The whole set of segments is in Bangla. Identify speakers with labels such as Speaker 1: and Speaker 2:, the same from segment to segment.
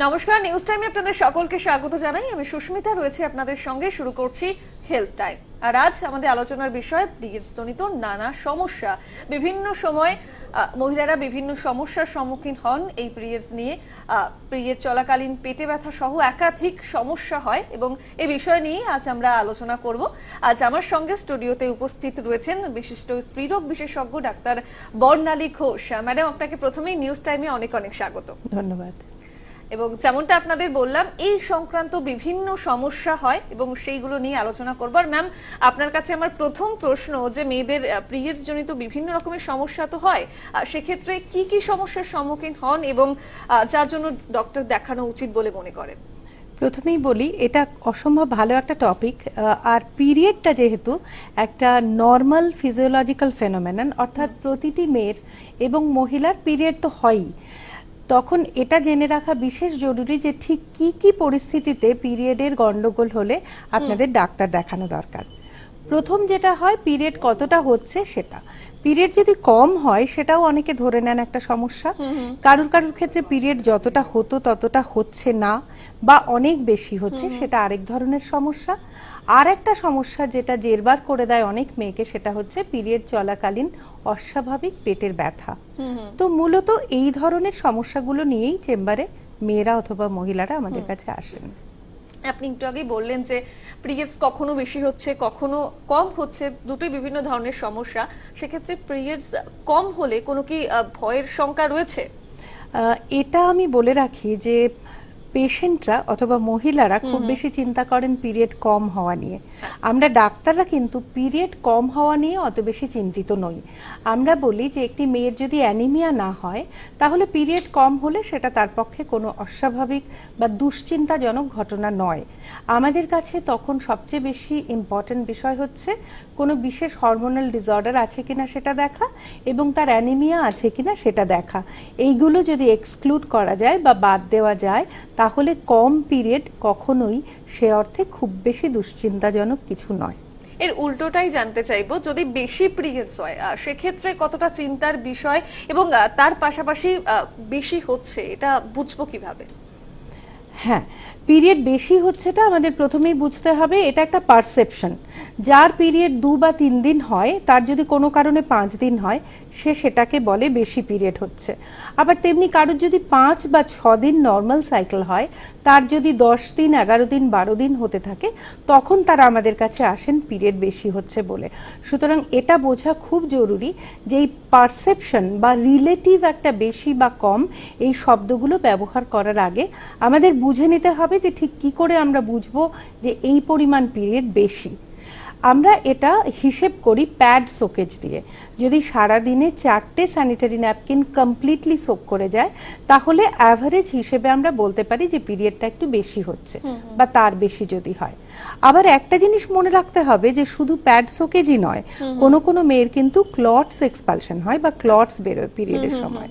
Speaker 1: নমস্কার, নিউজ টাইমে আপনাদের সকলকে স্বাগত জানাই। আমি সুস্মিতা রয়েছে আপনাদের সঙ্গে। শুরু করছি হেলথ টাইম। আর আজ আমাদের আলোচনার বিষয় পিরিয়ডস জনিত নানা সমস্যা। বিভিন্ন সময় মহিলারা বিভিন্ন সমস্যার সম্মুখীন হন এই পিরিয়ডস নিয়ে। পিরিয়ড চলাকালীন পেটে ব্যথা সহ একাধিক সমস্যা হয় এবং এই বিষয় নিয়ে আজ আমরা আলোচনা করব। আজ আমার সঙ্গে স্টুডিওতে উপস্থিত রয়েছেন বিশিষ্ট স্ত্রীরোগ বিশেষজ্ঞ ডাক্তার বর্ণালী ঘোষ। ম্যাডাম, আপনাকে প্রথমেই নিউজ টাইমে অনেক অনেক স্বাগত।
Speaker 2: ধন্যবাদ।
Speaker 1: এবং যেমনটা আপনাদের বললাম, এই সংক্রান্ত বিভিন্ন সমস্যা হয় এবং সেইগুলো নিয়ে আলোচনা করব। আর ম্যাম, আপনার কাছে আমার প্রথম প্রশ্ন, যে মেয়েদের পিরিয়ডস জনিত বিভিন্ন রকমের সমস্যা তো হয়, সেক্ষেত্রে কি কি সমস্যার সম্মুখীন হন এবং যার জন্য ডক্টর দেখানো উচিত বলে মনে করেন?
Speaker 2: প্রথমেই বলি, এটা অসম্ভব ভালো একটা টপিক। আর পিরিয়ডটা যেহেতু একটা নর্মাল ফিজিওলজিক্যাল ফেনোমেনন, অর্থাৎ প্রতিটি মেয়ের এবং মহিলার পিরিয়ড তো হয়ই, তখন এটা জেনে রাখা বিশেষ জরুরি যে ঠিক কি কি পরিস্থিতিতে পিরিয়ডের গন্ডগোল হলে আপনাদের ডাক্তার দেখানো দরকার। প্রথম যেটা হয়, পিরিয়ড কতটা হচ্ছে সেটা। পিরিয়ড যদি কম হয় সেটাও অনেকে ধরে নেন একটা সমস্যা। কারুর কারুর ক্ষেত্রে পিরিয়ড যতটা হতো ততটা হচ্ছে না বা অনেক বেশি হচ্ছে, সেটা আরেক ধরনের সমস্যা। আর একটা সমস্যা যেটা জেরবার করে দেয় অনেক মেয়েকে, সেটা হচ্ছে পিরিয়ড চলাকালীন অস্বাভাবিক পেটের ব্যথা। তো মূলত এই ধরনের সমস্যাগুলো নিয়েই চেম্বারে মেয়েরা অথবা মহিলারা আমাদের কাছে আসেন।
Speaker 1: আপনি একটু আগে বললেন যে পিরিয়ডস কখনো বেশি হচ্ছে, কখনো কম হচ্ছে, দুটোই বিভিন্ন ধরনের সমস্যা। সেক্ষেত্রে পিরিয়ডস কম হলে কোনো কি ভয়ের শঙ্কা রয়েছে?
Speaker 2: এটা আমি বলে রাখি যে পেশেন্টরা অথবা মহিলারা খুব বেশি চিন্তা করেন পিরিয়ড কম হওয়া নিয়ে। আমরা ডাক্তাররা কিন্তু পিরিয়ড কম হওয়া নিয়ে অত বেশি চিন্তিত নই। আমরা বলি যে একটি মেয়ের যদি অ্যানিমিয়া না হয়, তাহলে পিরিয়ড কম হলে সেটা তার পক্ষে কোনো অস্বাভাবিক বা দুশ্চিন্তাজনক ঘটনা নয়। আমাদের কাছে তখন সবচেয়ে বেশি ইম্পর্টেন্ট বিষয় হচ্ছে কোনো বিশেষ হরমোনাল ডিসঅর্ডার আছে কিনা সেটা দেখা, এবং তার অ্যানিমিয়া আছে কিনা সেটা দেখা। এইগুলো যদি এক্সক্লুড করা যায় বা বাদ দেওয়া যায়, তাহলে কম পিরিয়ড কখনোই সে অর্থে খুব বেশি দুশ্চিন্তাজনক কিছু নয়।
Speaker 1: এর উল্টোটাই জানতে চাইবো, যদি বেশি পিরিয়ডস হয় সেক্ষেত্রে কতটা চিন্তার বিষয়, এবং তার পাশাপাশি বেশি হচ্ছে এটা বুঝবো কিভাবে?
Speaker 2: হ্যাঁ, পিরিয়ড বেশি হচ্ছেটা আমাদের প্রথমেই বুঝতে হবে, এটা একটা পারসেপশন। যার পিরিয়ড 2 বা 3 দিন হয়, তার যদি কোনো কারণে 5 দিন হয়, সে সেটাকে বলে বেশি পিরিয়ড হচ্ছে। আবার তেমনি কারোর যদি 5 বা 6 দিন নর্মাল সাইকেল হয়, তার যদি 10 দিন, 11 দিন, 12 দিন হতে থাকে, তখন তারা আমাদের কাছে আসেন পিরিয়ড বেশি হচ্ছে বলে। সুতরাং এটা বোঝা খুব জরুরি যে এই পারসেপশন বা রিলেটিভ একটা বেশি বা কম, এই শব্দগুলো ব্যবহার করার আগে আমাদের বুঝে নিতে হবে যে ঠিক কি করে আমরা বুঝবো যে এই পরিমাণ পিরিয়ড বেশি। আমরা এটা হিসেব করি প্যাড সোকেজ দিয়ে। যদি সারাদিনে 4টে স্যানিটারি ন্যাপকিন কমপ্লিটলি সোক করে যায়, তাহলে অ্যাভারেজ হিসেবে আমরা বলতে পারি যে পিরিয়ডটা একটু বেশি হচ্ছে বা তার বেশি যদি হয়। আবার একটা জিনিস মনে রাখতে হবে যে শুধু প্যাড সোকেজই নয়, কোনো কোনো মেয়ের কিন্তু ক্লটস এক্সপালশন হয় বা ক্লটস বেরোয় পিরিয়ডের সময়।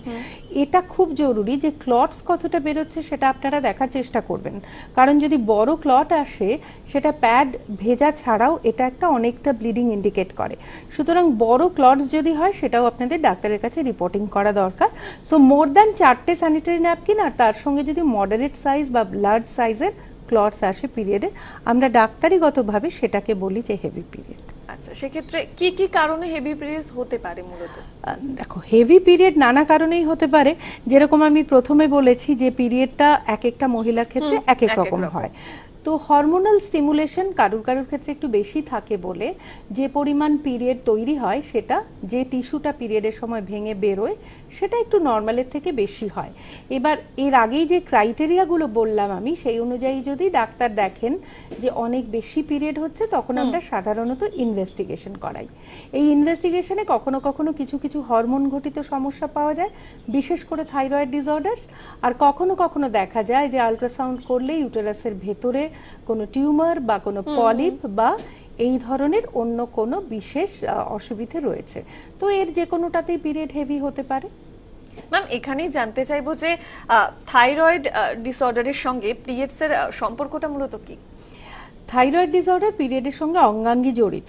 Speaker 2: এটা খুব জরুরি যে ক্লটস কতটা বেরোচ্ছে সেটা আপনারা দেখার চেষ্টা করবেন, কারণ যদি বড় ক্লট আসে, সেটা প্যাড ভেজা ছাড়াও এটা একটা অনেকটা ব্লিডিং ইন্ডিকেট করে। সুতরাং বড় ক্লটস যদি হয়, সেটাও আপনাদের ডাক্তারের কাছে রিপোর্টিং করা দরকার। সো মোর দ্যান 4টে স্যানিটারি ন্যাপকিন আর তার সঙ্গে যদি মডারেট সাইজ বা লার্জ সাইজের ক্লটস আসে পিরিয়ডে, আমরা ডাক্তারিগতভাবে সেটাকে বলি যে হেভি পিরিয়ড।
Speaker 1: আচ্ছা, সেক্ষেত্রে কি কি কারণে হেভি পিরিয়ডস হতে পারে মূলত?
Speaker 2: দেখো, হেভি পিরিয়ড নানা কারণেই হতে পারে। যেরকম আমি প্রথমে বলেছি যে পিরিয়ডটা এক একটা মহিলার ক্ষেত্রে এক এক রকম হয়। তো হরমোনাল স্টিমুলেশন কারুর কারুর ক্ষেত্রে একটু বেশি থাকে বলে যে পরিমাণ পিরিয়ড তৈরি হয়, সেটা যে টিস্যুটা পিরিয়ডের সময় ভেঙে বেরোয়, সেটা একটু নর্মালের থেকে বেশি হয়। এবার এর আগেই যে ক্রাইটেরিয়াগুলো বললাম আমি, সেই অনুযায়ী যদি ডাক্তার দেখেন যে অনেক বেশি পিরিয়ড হচ্ছে, তখন আমরা সাধারণত ইনভেস্টিগেশন করাই। এই ইনভেস্টিগেশনে কখনো কখনো কিছু কিছু হরমোন ঘটিত সমস্যা পাওয়া যায়, বিশেষ করে থাইরয়েড ডিসঅর্ডারস। আর কখনো কখনো দেখা যায় যে আল্ট্রাসাউন্ড করলে ইউটেরাসের ভেতরে কোনো টিউমার বা কোনো পলিপ বা এই ধরনের অন্য কোনো বিশেষ অসুবিধে রয়েছে। তো এর যে কোনোটাতেই পিরিয়ড হেভি হতে পারে।
Speaker 1: ম্যাম, এখানেই জানতে চাইবো যে থাইরয়েড ডিসঅর্ডারের সঙ্গে পিরিয়ডস এর সম্পর্কটা মূলত কি?
Speaker 2: থাইরয়েড ডিসঅর্ডার পিরিয়ডের সঙ্গে অঙ্গাঙ্গি জড়িত।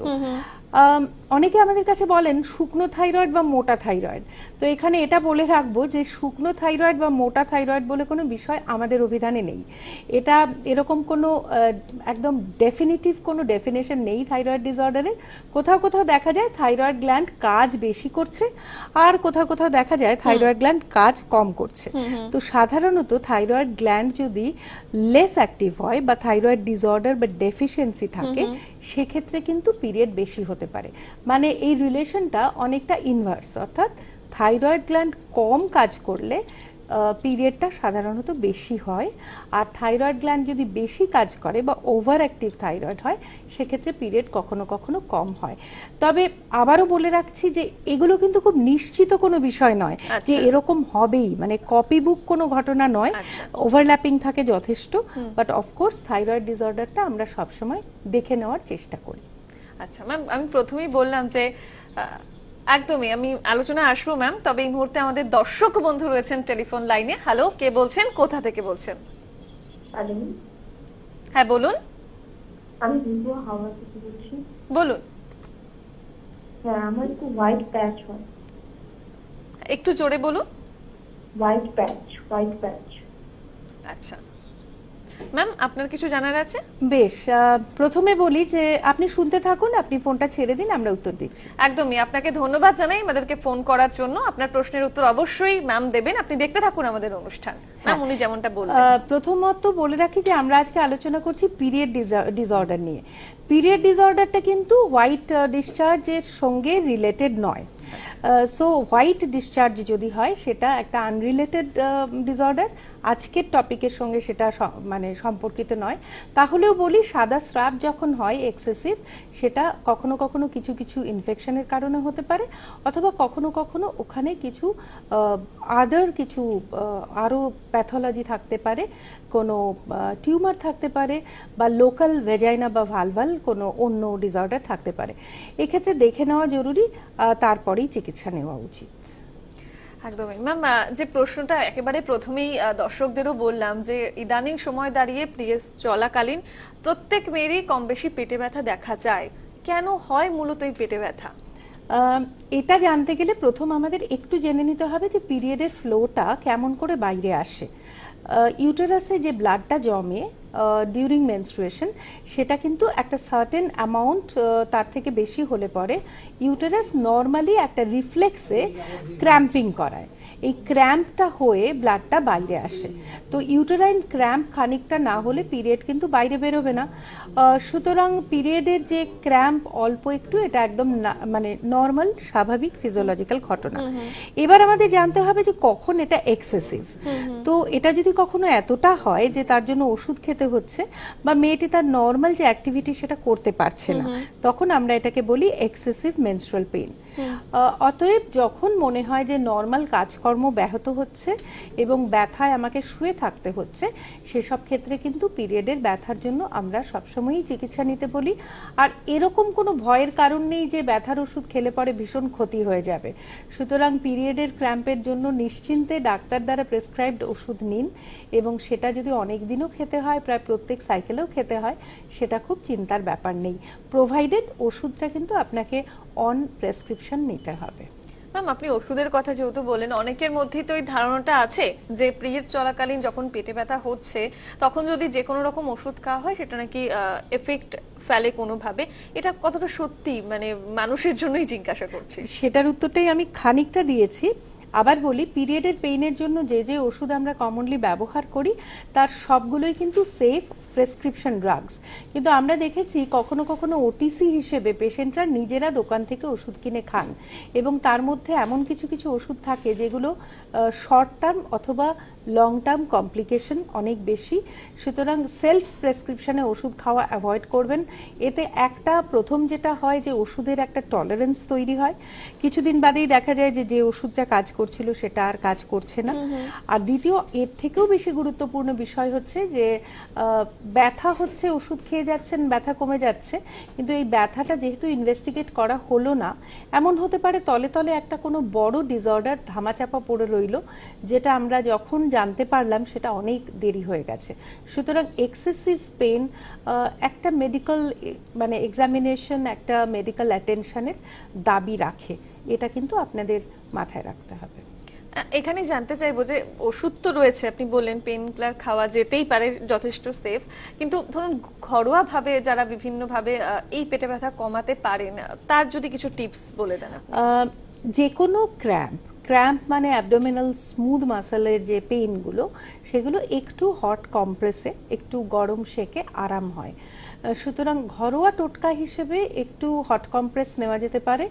Speaker 2: অনেকে আমাদের কাছে বলেন শুকনো থাইরয়েড বা মোটা থাইরয়েড। তো এখানে এটা বলে রাখবো যে শুকনো থাইরয়েড বা মোটা থাইরয়েড বলে কোনো বিষয় আমাদের অভিধানে নেই। এটা এরকম কোনো একদম ডেফিনিটিভ কোনো ডেফিনেশন নেই থাইরয়েড ডিসঅর্ডারের। কোথাও কোথাও দেখা যায় থাইরয়েড গ্ল্যান্ড কাজ বেশি করছে, আর কোথাও কোথাও দেখা যায় থাইরয়েড গ্ল্যান্ড কাজ কম করছে। তো সাধারণত থাইরয়েড গ্ল্যান্ড যদি লেস অ্যাক্টিভ হয় বা থাইরয়েড ডিসঅর্ডার বা ডেফিসিয়েন্সি থাকে, সেক্ষেত্রে কিন্তু পিরিয়ড বেশি হতে পারে। মানে এই রিলেশনটা অনেকটা ইনভার্স, অর্থাৎ থাইরয়েড গ্ল্যান্ড কম কাজ করলে পিরিয়ডটা সাধারণত বেশি হয়, আর থাইরয়েড গ্ল্যান্ড যদি বেশি কাজ করে বা ওভার অ্যাক্টিভ থাইরয়েড হয়, সেক্ষেত্রে পিরিয়ড কখনো কখনো কম হয়। তবে আবারও বলে রাখছি যে এগুলো কিন্তু খুব নিশ্চিত কোনো বিষয় নয় যে এরকম হবেই, মানে কপি বুক কোনো ঘটনা নয়, ওভারল্যাপিং থাকে যথেষ্ট। বাট অফকোর্স থাইরয়েড ডিসঅর্ডারটা আমরা সবসময় দেখে নেওয়ার চেষ্টা করি।
Speaker 1: আচ্ছা ম্যাম, আমি প্রথমেই বললাম যে একদমই আমি আলোচনা আসবো ম্যাম, তবে এই মুহূর্তে আমাদের দর্শক বন্ধু রয়েছেন টেলিফোন লাইনে। হ্যালো, কে বলছেন, কোথা থেকে বলছেন?
Speaker 3: হ্যালো,
Speaker 1: হ্যাঁ বলুন।
Speaker 3: আমি দিব্য হাওড়া থেকে বলছি।
Speaker 1: বলুন।
Speaker 3: হ্যাঁ, আমার একটু হোয়াইট প্যাচ হয়।
Speaker 1: একটু জোরে বলুন।
Speaker 3: হোয়াইট প্যাচ।
Speaker 1: আচ্ছা ম্যাম, আপনার কিছু জানার আছে?
Speaker 2: বেশ, প্রথমে বলি যে আপনি শুনতে থাকুন, আপনি ফোনটা ছেড়ে দিন, আমরা উত্তর দিচ্ছি।
Speaker 1: একদমই, আপনাকে ধন্যবাদ জানাই আমাদেরকে ফোন করার জন্য। আপনার প্রশ্নের উত্তর অবশ্যই ম্যাম দেবেন, আপনি দেখতে থাকুন আমাদের অনুষ্ঠান। ম্যাম উনি যেমনটা বললেন,
Speaker 2: প্রথমত বলে রাখি যে আমরা আজকে আলোচনা করছি পিরিয়ড ডিসঅর্ডার নিয়ে। পিরিয়ড ডিসঅর্ডারটা কিন্তু হোয়াইট ডিসচার্জের সঙ্গে রিলেটেড নয়। সো হোয়াইট ডিসচার্জ যদি হয় সেটা একটা আনরিলেটেড ডিসঅর্ডার, আজকের টপিকের সঙ্গে সেটা মানে সম্পর্কিত নয়। তাহলেও বলি সাদা স্রাব যখন হয় এক্সেসিভ, সেটা কখনো কখনো কিছু কিছু ইনফেকশনের কারণে হতে পারে, অথবা কখনো কখনো ওখানে কিছু আদার কিছু আরও প্যাথোলজি থাকতে পারে, কোনো টিউমার থাকতে পারে, বা লোকাল ভেজাইনা বা ভালভাল কোনো অন্য ডিসঅর্ডার থাকতে পারে। এক্ষেত্রে দেখে নেওয়া জরুরি, তারপরেই চিকিৎসা নেওয়া উচিত।
Speaker 1: একদমই ম্যাম। যে প্রশ্নটা একেবারে প্রথমেই দর্শকদেরও বললাম যে ইদানিং সময় দাঁড়িয়ে পিরিয়ড চলাকালীন প্রত্যেক মেয়েরই কম বেশি পেটে ব্যথা দেখা যায়, কেন হয় মূলত এই পেটে ব্যথা?
Speaker 2: এটা জানতে গেলে প্রথম আমাদের একটু জেনে নিতে হবে যে পিরিয়ডের ফ্লোটা কেমন করে বাইরে আসে। ইউটেরাসে যে ব্লাডটা জমে ডিউরিং মেনস্ট্রুয়েশন, সেটা কিন্তু একটা সার্টেন অ্যামাউন্ট তার থেকে বেশি হলে পরে ইউটেরাস নর্মালি একটা রিফ্লেক্সে ক্র্যাম্পিং করায়। এই ক্র্যাম্পটা হয়ে ব্লাডটা বাইরে আসে। তো ইউটেরাইন ক্র্যাম্প খানিকটা না হলে পিরিয়ড কিন্তু বাইরে বেরোবে না। সুতরাং পিরিয়ডের যে ক্র্যাম্প অল্প একটু, এটা একদম মানে নর্মাল স্বাভাবিক ফিজিওলজিক্যাল ঘটনা। এবার আমাদের জানতে হবে যে কখন এটা এক্সেসিভ। তো এটা যদি কখনো এতটা হয় যে তার জন্য ওষুধ খেতে হচ্ছে, বা মেয়েটি তার নর্মাল যে অ্যাক্টিভিটি সেটা করতে পারছে না, তখন আমরা এটাকে বলি এক্সেসিভ মেনস্ট্রুয়াল পেইন। অতএব যখন মনে হয় যে নর্মাল কাজকর্ম ব্যাহত হচ্ছে এবং ব্যথায় আমাকে শুয়ে থাকতে হচ্ছে, সেসব ক্ষেত্রে কিন্তু পিরিয়ডের ব্যথার জন্য আমরা সবসময়ই চিকিৎসা নিতে বলি। আর এরকম কোনো ভয়ের কারণ নেই যে ব্যথার ওষুধ খেলে পরে ভীষণ ক্ষতি হয়ে যাবে। সুতরাং পিরিয়ডের ক্র্যাম্পের জন্য নিশ্চিন্তে ডাক্তার দ্বারা প্রেসক্রাইবড ওষুধ নিন, এবং সেটা যদি অনেক দিনও খেতে হয়, প্রায় প্রত্যেক সাইকেলেও খেতে হয়, সেটা খুব চিন্তার ব্যাপার নেই, প্রোভাইডেড ওষুধটা কিন্তু আপনাকে অন প্রেসক্রিপশন নিতে হবে।
Speaker 1: ম্যাম আপনি ওষুধের কথা যেহেতু বলেন, অনেকের মধ্যেই তো এই ধারণাটা আছে যে পিরিয়ড চলাকালীন যখন পেটে ব্যথা হচ্ছে তখন যদি যে কোনো রকম ওষুধ খাওয়া হয় সেটা নাকি এফেক্ট ফেলে কোনোভাবে। এটা কতটা সত্যি, মানে মানুষের জন্যই জিজ্ঞাসা করছি।
Speaker 2: সেটার উত্তরটাই আমি খানিকটা দিয়েছি। আবার বলি, পিরিয়ডের পেইনের জন্য যে যে ওষুধ আমরা কমনলি ব্যবহার করি তার সবগুলোই কিন্তু সেফ প্রেসক্রিপশন ড্রাগস। কিন্তু আমরা দেখেছি কখনো কখনো ওটিসি হিসেবে পেশেন্টরা নিজেরা দোকান থেকে ওষুধ কিনে খান, এবং তার মধ্যে এমন কিছু কিছু ওষুধ থাকে যেগুলো শর্ট টার্ম অথবা লং টার্ম কমপ্লিকেশন অনেক বেশি। সুতরাং সেলফ প্রেসক্রিপশনে ওষুধ খাওয়া অ্যাভয়েড করবেন। এতে একটা প্রথম যেটা হয় যে ওষুধের একটা টলারেন্স তৈরি হয়, কিছুদিন বাদেই দেখা যায় যে যে ওষুধটা কাজ করছিল সেটা আর কাজ করছে না। আর দ্বিতীয়, এর থেকেও বেশি গুরুত্বপূর্ণ বিষয় হচ্ছে যে ব্যথা হচ্ছে, ওষুধ খেয়ে যাচ্ছেন, ব্যথা কমে যাচ্ছে, কিন্তু এই ব্যথাটা যেহেতু ইনভেস্টিগেট করা হলো না, এমন হতে পারে তলে তলে একটা কোনো বড় ডিসঅর্ডার ধামাচাপা পড়ে রইল, যেটা আমরা যখন জানতে পারলাম সেটা অনেক দেরি হয়ে গেছে। সুতরাং এক্সেসিভ পেন একটা মেডিকেল মানে এক্সামিনেশন, একটা মেডিকেল অ্যাটেনশনের দাবি রাখে, এটা কিন্তু আপনাদের মাথায় রাখতে হবে।
Speaker 1: এখানে জানতে চাইবো যে ওষুধ তো রয়েছে, আপনি বললেন পেন কিলার খাওয়া যেতেই পারে, যথেষ্ট সেফ, কিন্তু ধরুন ঘরোয়া ভাবে যারা বিভিন্ন ভাবে এই পেটে ব্যথা কমাতে পারেন, তার যদি কিছু টিপস বলে দেন আপনি।
Speaker 2: যে কোনো ক্র্যাম্প মানে অ্যাবডোমিনাল স্মুথ মাসেলের যে পেইনগুলো, সেগুলো একটু হট কম্প্রেসে, একটু গরম সেকে আরাম হয়। সুতরাং ঘরোয়া টোটকা হিসেবে একটু হট কম্প্রেস নেওয়া যেতে পারে।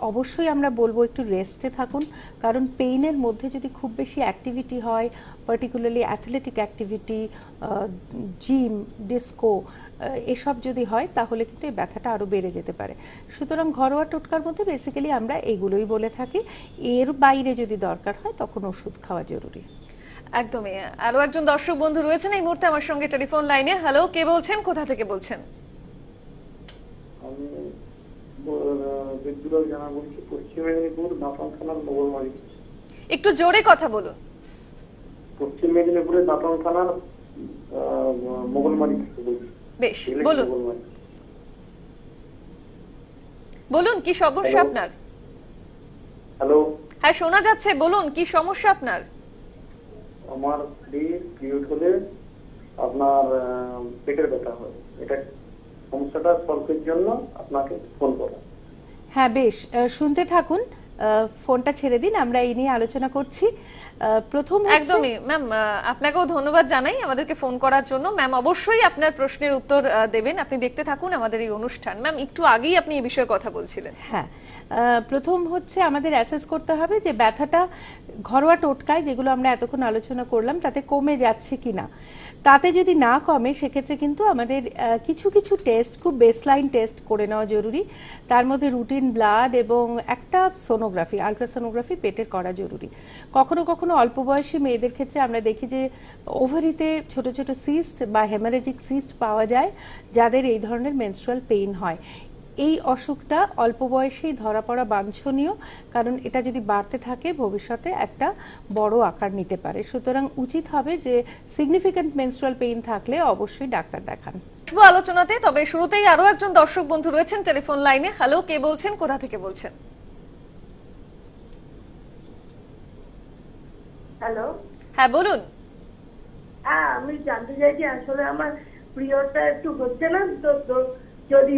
Speaker 2: অবশ্যই আমরা বলবো একটু রেস্টে থাকুন, কারণ পেইনের মধ্যে যদি খুব বেশি অ্যাক্টিভিটি হয়, particularly athletic activity, gym, disco, এসব যদি হয় তাহলে কিন্তু এই ব্যথাটা আরও বেড়ে যেতে পারে। সুতরাং ঘরোয়া টোটকার মধ্যে বেসিক্যালি আমরা এগুলোই বলে থাকি। এর বাইরে যদি দরকার হয় তখন ওষুধ খাওয়া জরুরি।
Speaker 1: একদমই। আরো একজন দর্শক বন্ধু রয়েছেন এই মুহূর্তে আমার সঙ্গে টেলিফোন লাইনে। হ্যালো, কে বলছেন, কোথা থেকে বলছেন?
Speaker 4: আমি বিদ্যুৎ জানা বলছি, পশ্চিম মেদিনীপুর দাঁতন থানার মোগলমারি।
Speaker 1: একটু জোরে কথা বলুন।
Speaker 4: পশ্চিম মেদিনীপুরের দাঁতন থানার মোগলমারি থেকে বলছি।
Speaker 1: বেশ, বলুন বলুন কি সমস্যা আপনার?
Speaker 4: হ্যালো,
Speaker 1: হ্যাঁ শোনা যাচ্ছে, বলুন কি সমস্যা আপনার?
Speaker 4: আমার পিরিয়ড হলে আপনার পেটের ব্যথা হয়, এটা সমস্যাটা সলভের জন্য আপনাকে ফোন করা।
Speaker 2: হ্যাঁ বেশ, শুনতে থাকুন, ফোনটা ছেড়ে দিন, আমরা এই নিয়ে আলোচনা করছি। প্রথম
Speaker 1: একদমই ম্যাম, আপনাকেও ধন্যবাদ জানাই আমাদেরকে ফোন করার জন্য। ম্যাম অবশ্যই আপনার প্রশ্নের উত্তর দেবেন, আপনি দেখতে থাকুন আমাদের এই অনুষ্ঠান। ম্যাম একটু আগেই আপনি এই বিষয়ে কথা বলছিলেন।
Speaker 2: হ্যাঁ, প্রথম হচ্ছে আমাদের অ্যাসেস করতে হবে যে ব্যথাটা ঘরোয়া টোটকায় যেগুলো আমরা এতক্ষণ আলোচনা করলাম তাতে কমে যাচ্ছে কিনা। তাতে যদি না কমে সেক্ষেত্রে কিন্তু আমাদের কিছু কিছু টেস্ট, খুব বেসলাইন টেস্ট করে নেওয়া জরুরি। তার মধ্যে রুটিন ব্লাড এবং একটা সোনোগ্রাফি, আলট্রাসোনোগ্রাফি পেটের করা জরুরি। কখনো কখনো অল্প বয়সী মেয়েদের ক্ষেত্রে আমরা দেখি যে ওভারিতে ছোট ছোট সিস্ট বা হেমারেজিক সিস্ট পাওয়া যায়, যাদের এই ধরনের মেনস্ট্রুয়াল পেইন হয়। এই অসুখটা অল্প বয়সেই ধরা পড়া বাঞ্ছনীয়, কারণ এটা যদি বাড়তে থাকে ভবিষ্যতে একটা বড় আকার নিতে পারে। সুতরাং উচিত হবে যে সিগনিফিক্যান্ট মেনস্ট্রুয়াল পেইন থাকলে অবশ্যই ডাক্তার দেখান।
Speaker 1: শুভ আলোচনাতে তবে শুরুতেই আরো একজন দর্শক বন্ধু রয়েছেন টেলিফোন লাইনে। হ্যালো, কে বলছেন, কোথা থেকে বলছেন?
Speaker 5: হ্যালো,
Speaker 1: হ্যাঁ বলুন।
Speaker 5: হ্যাঁ আমি জানতে চাইছি আসলে আমার পিরিয়ডটা একটু হচ্ছে না তো যদি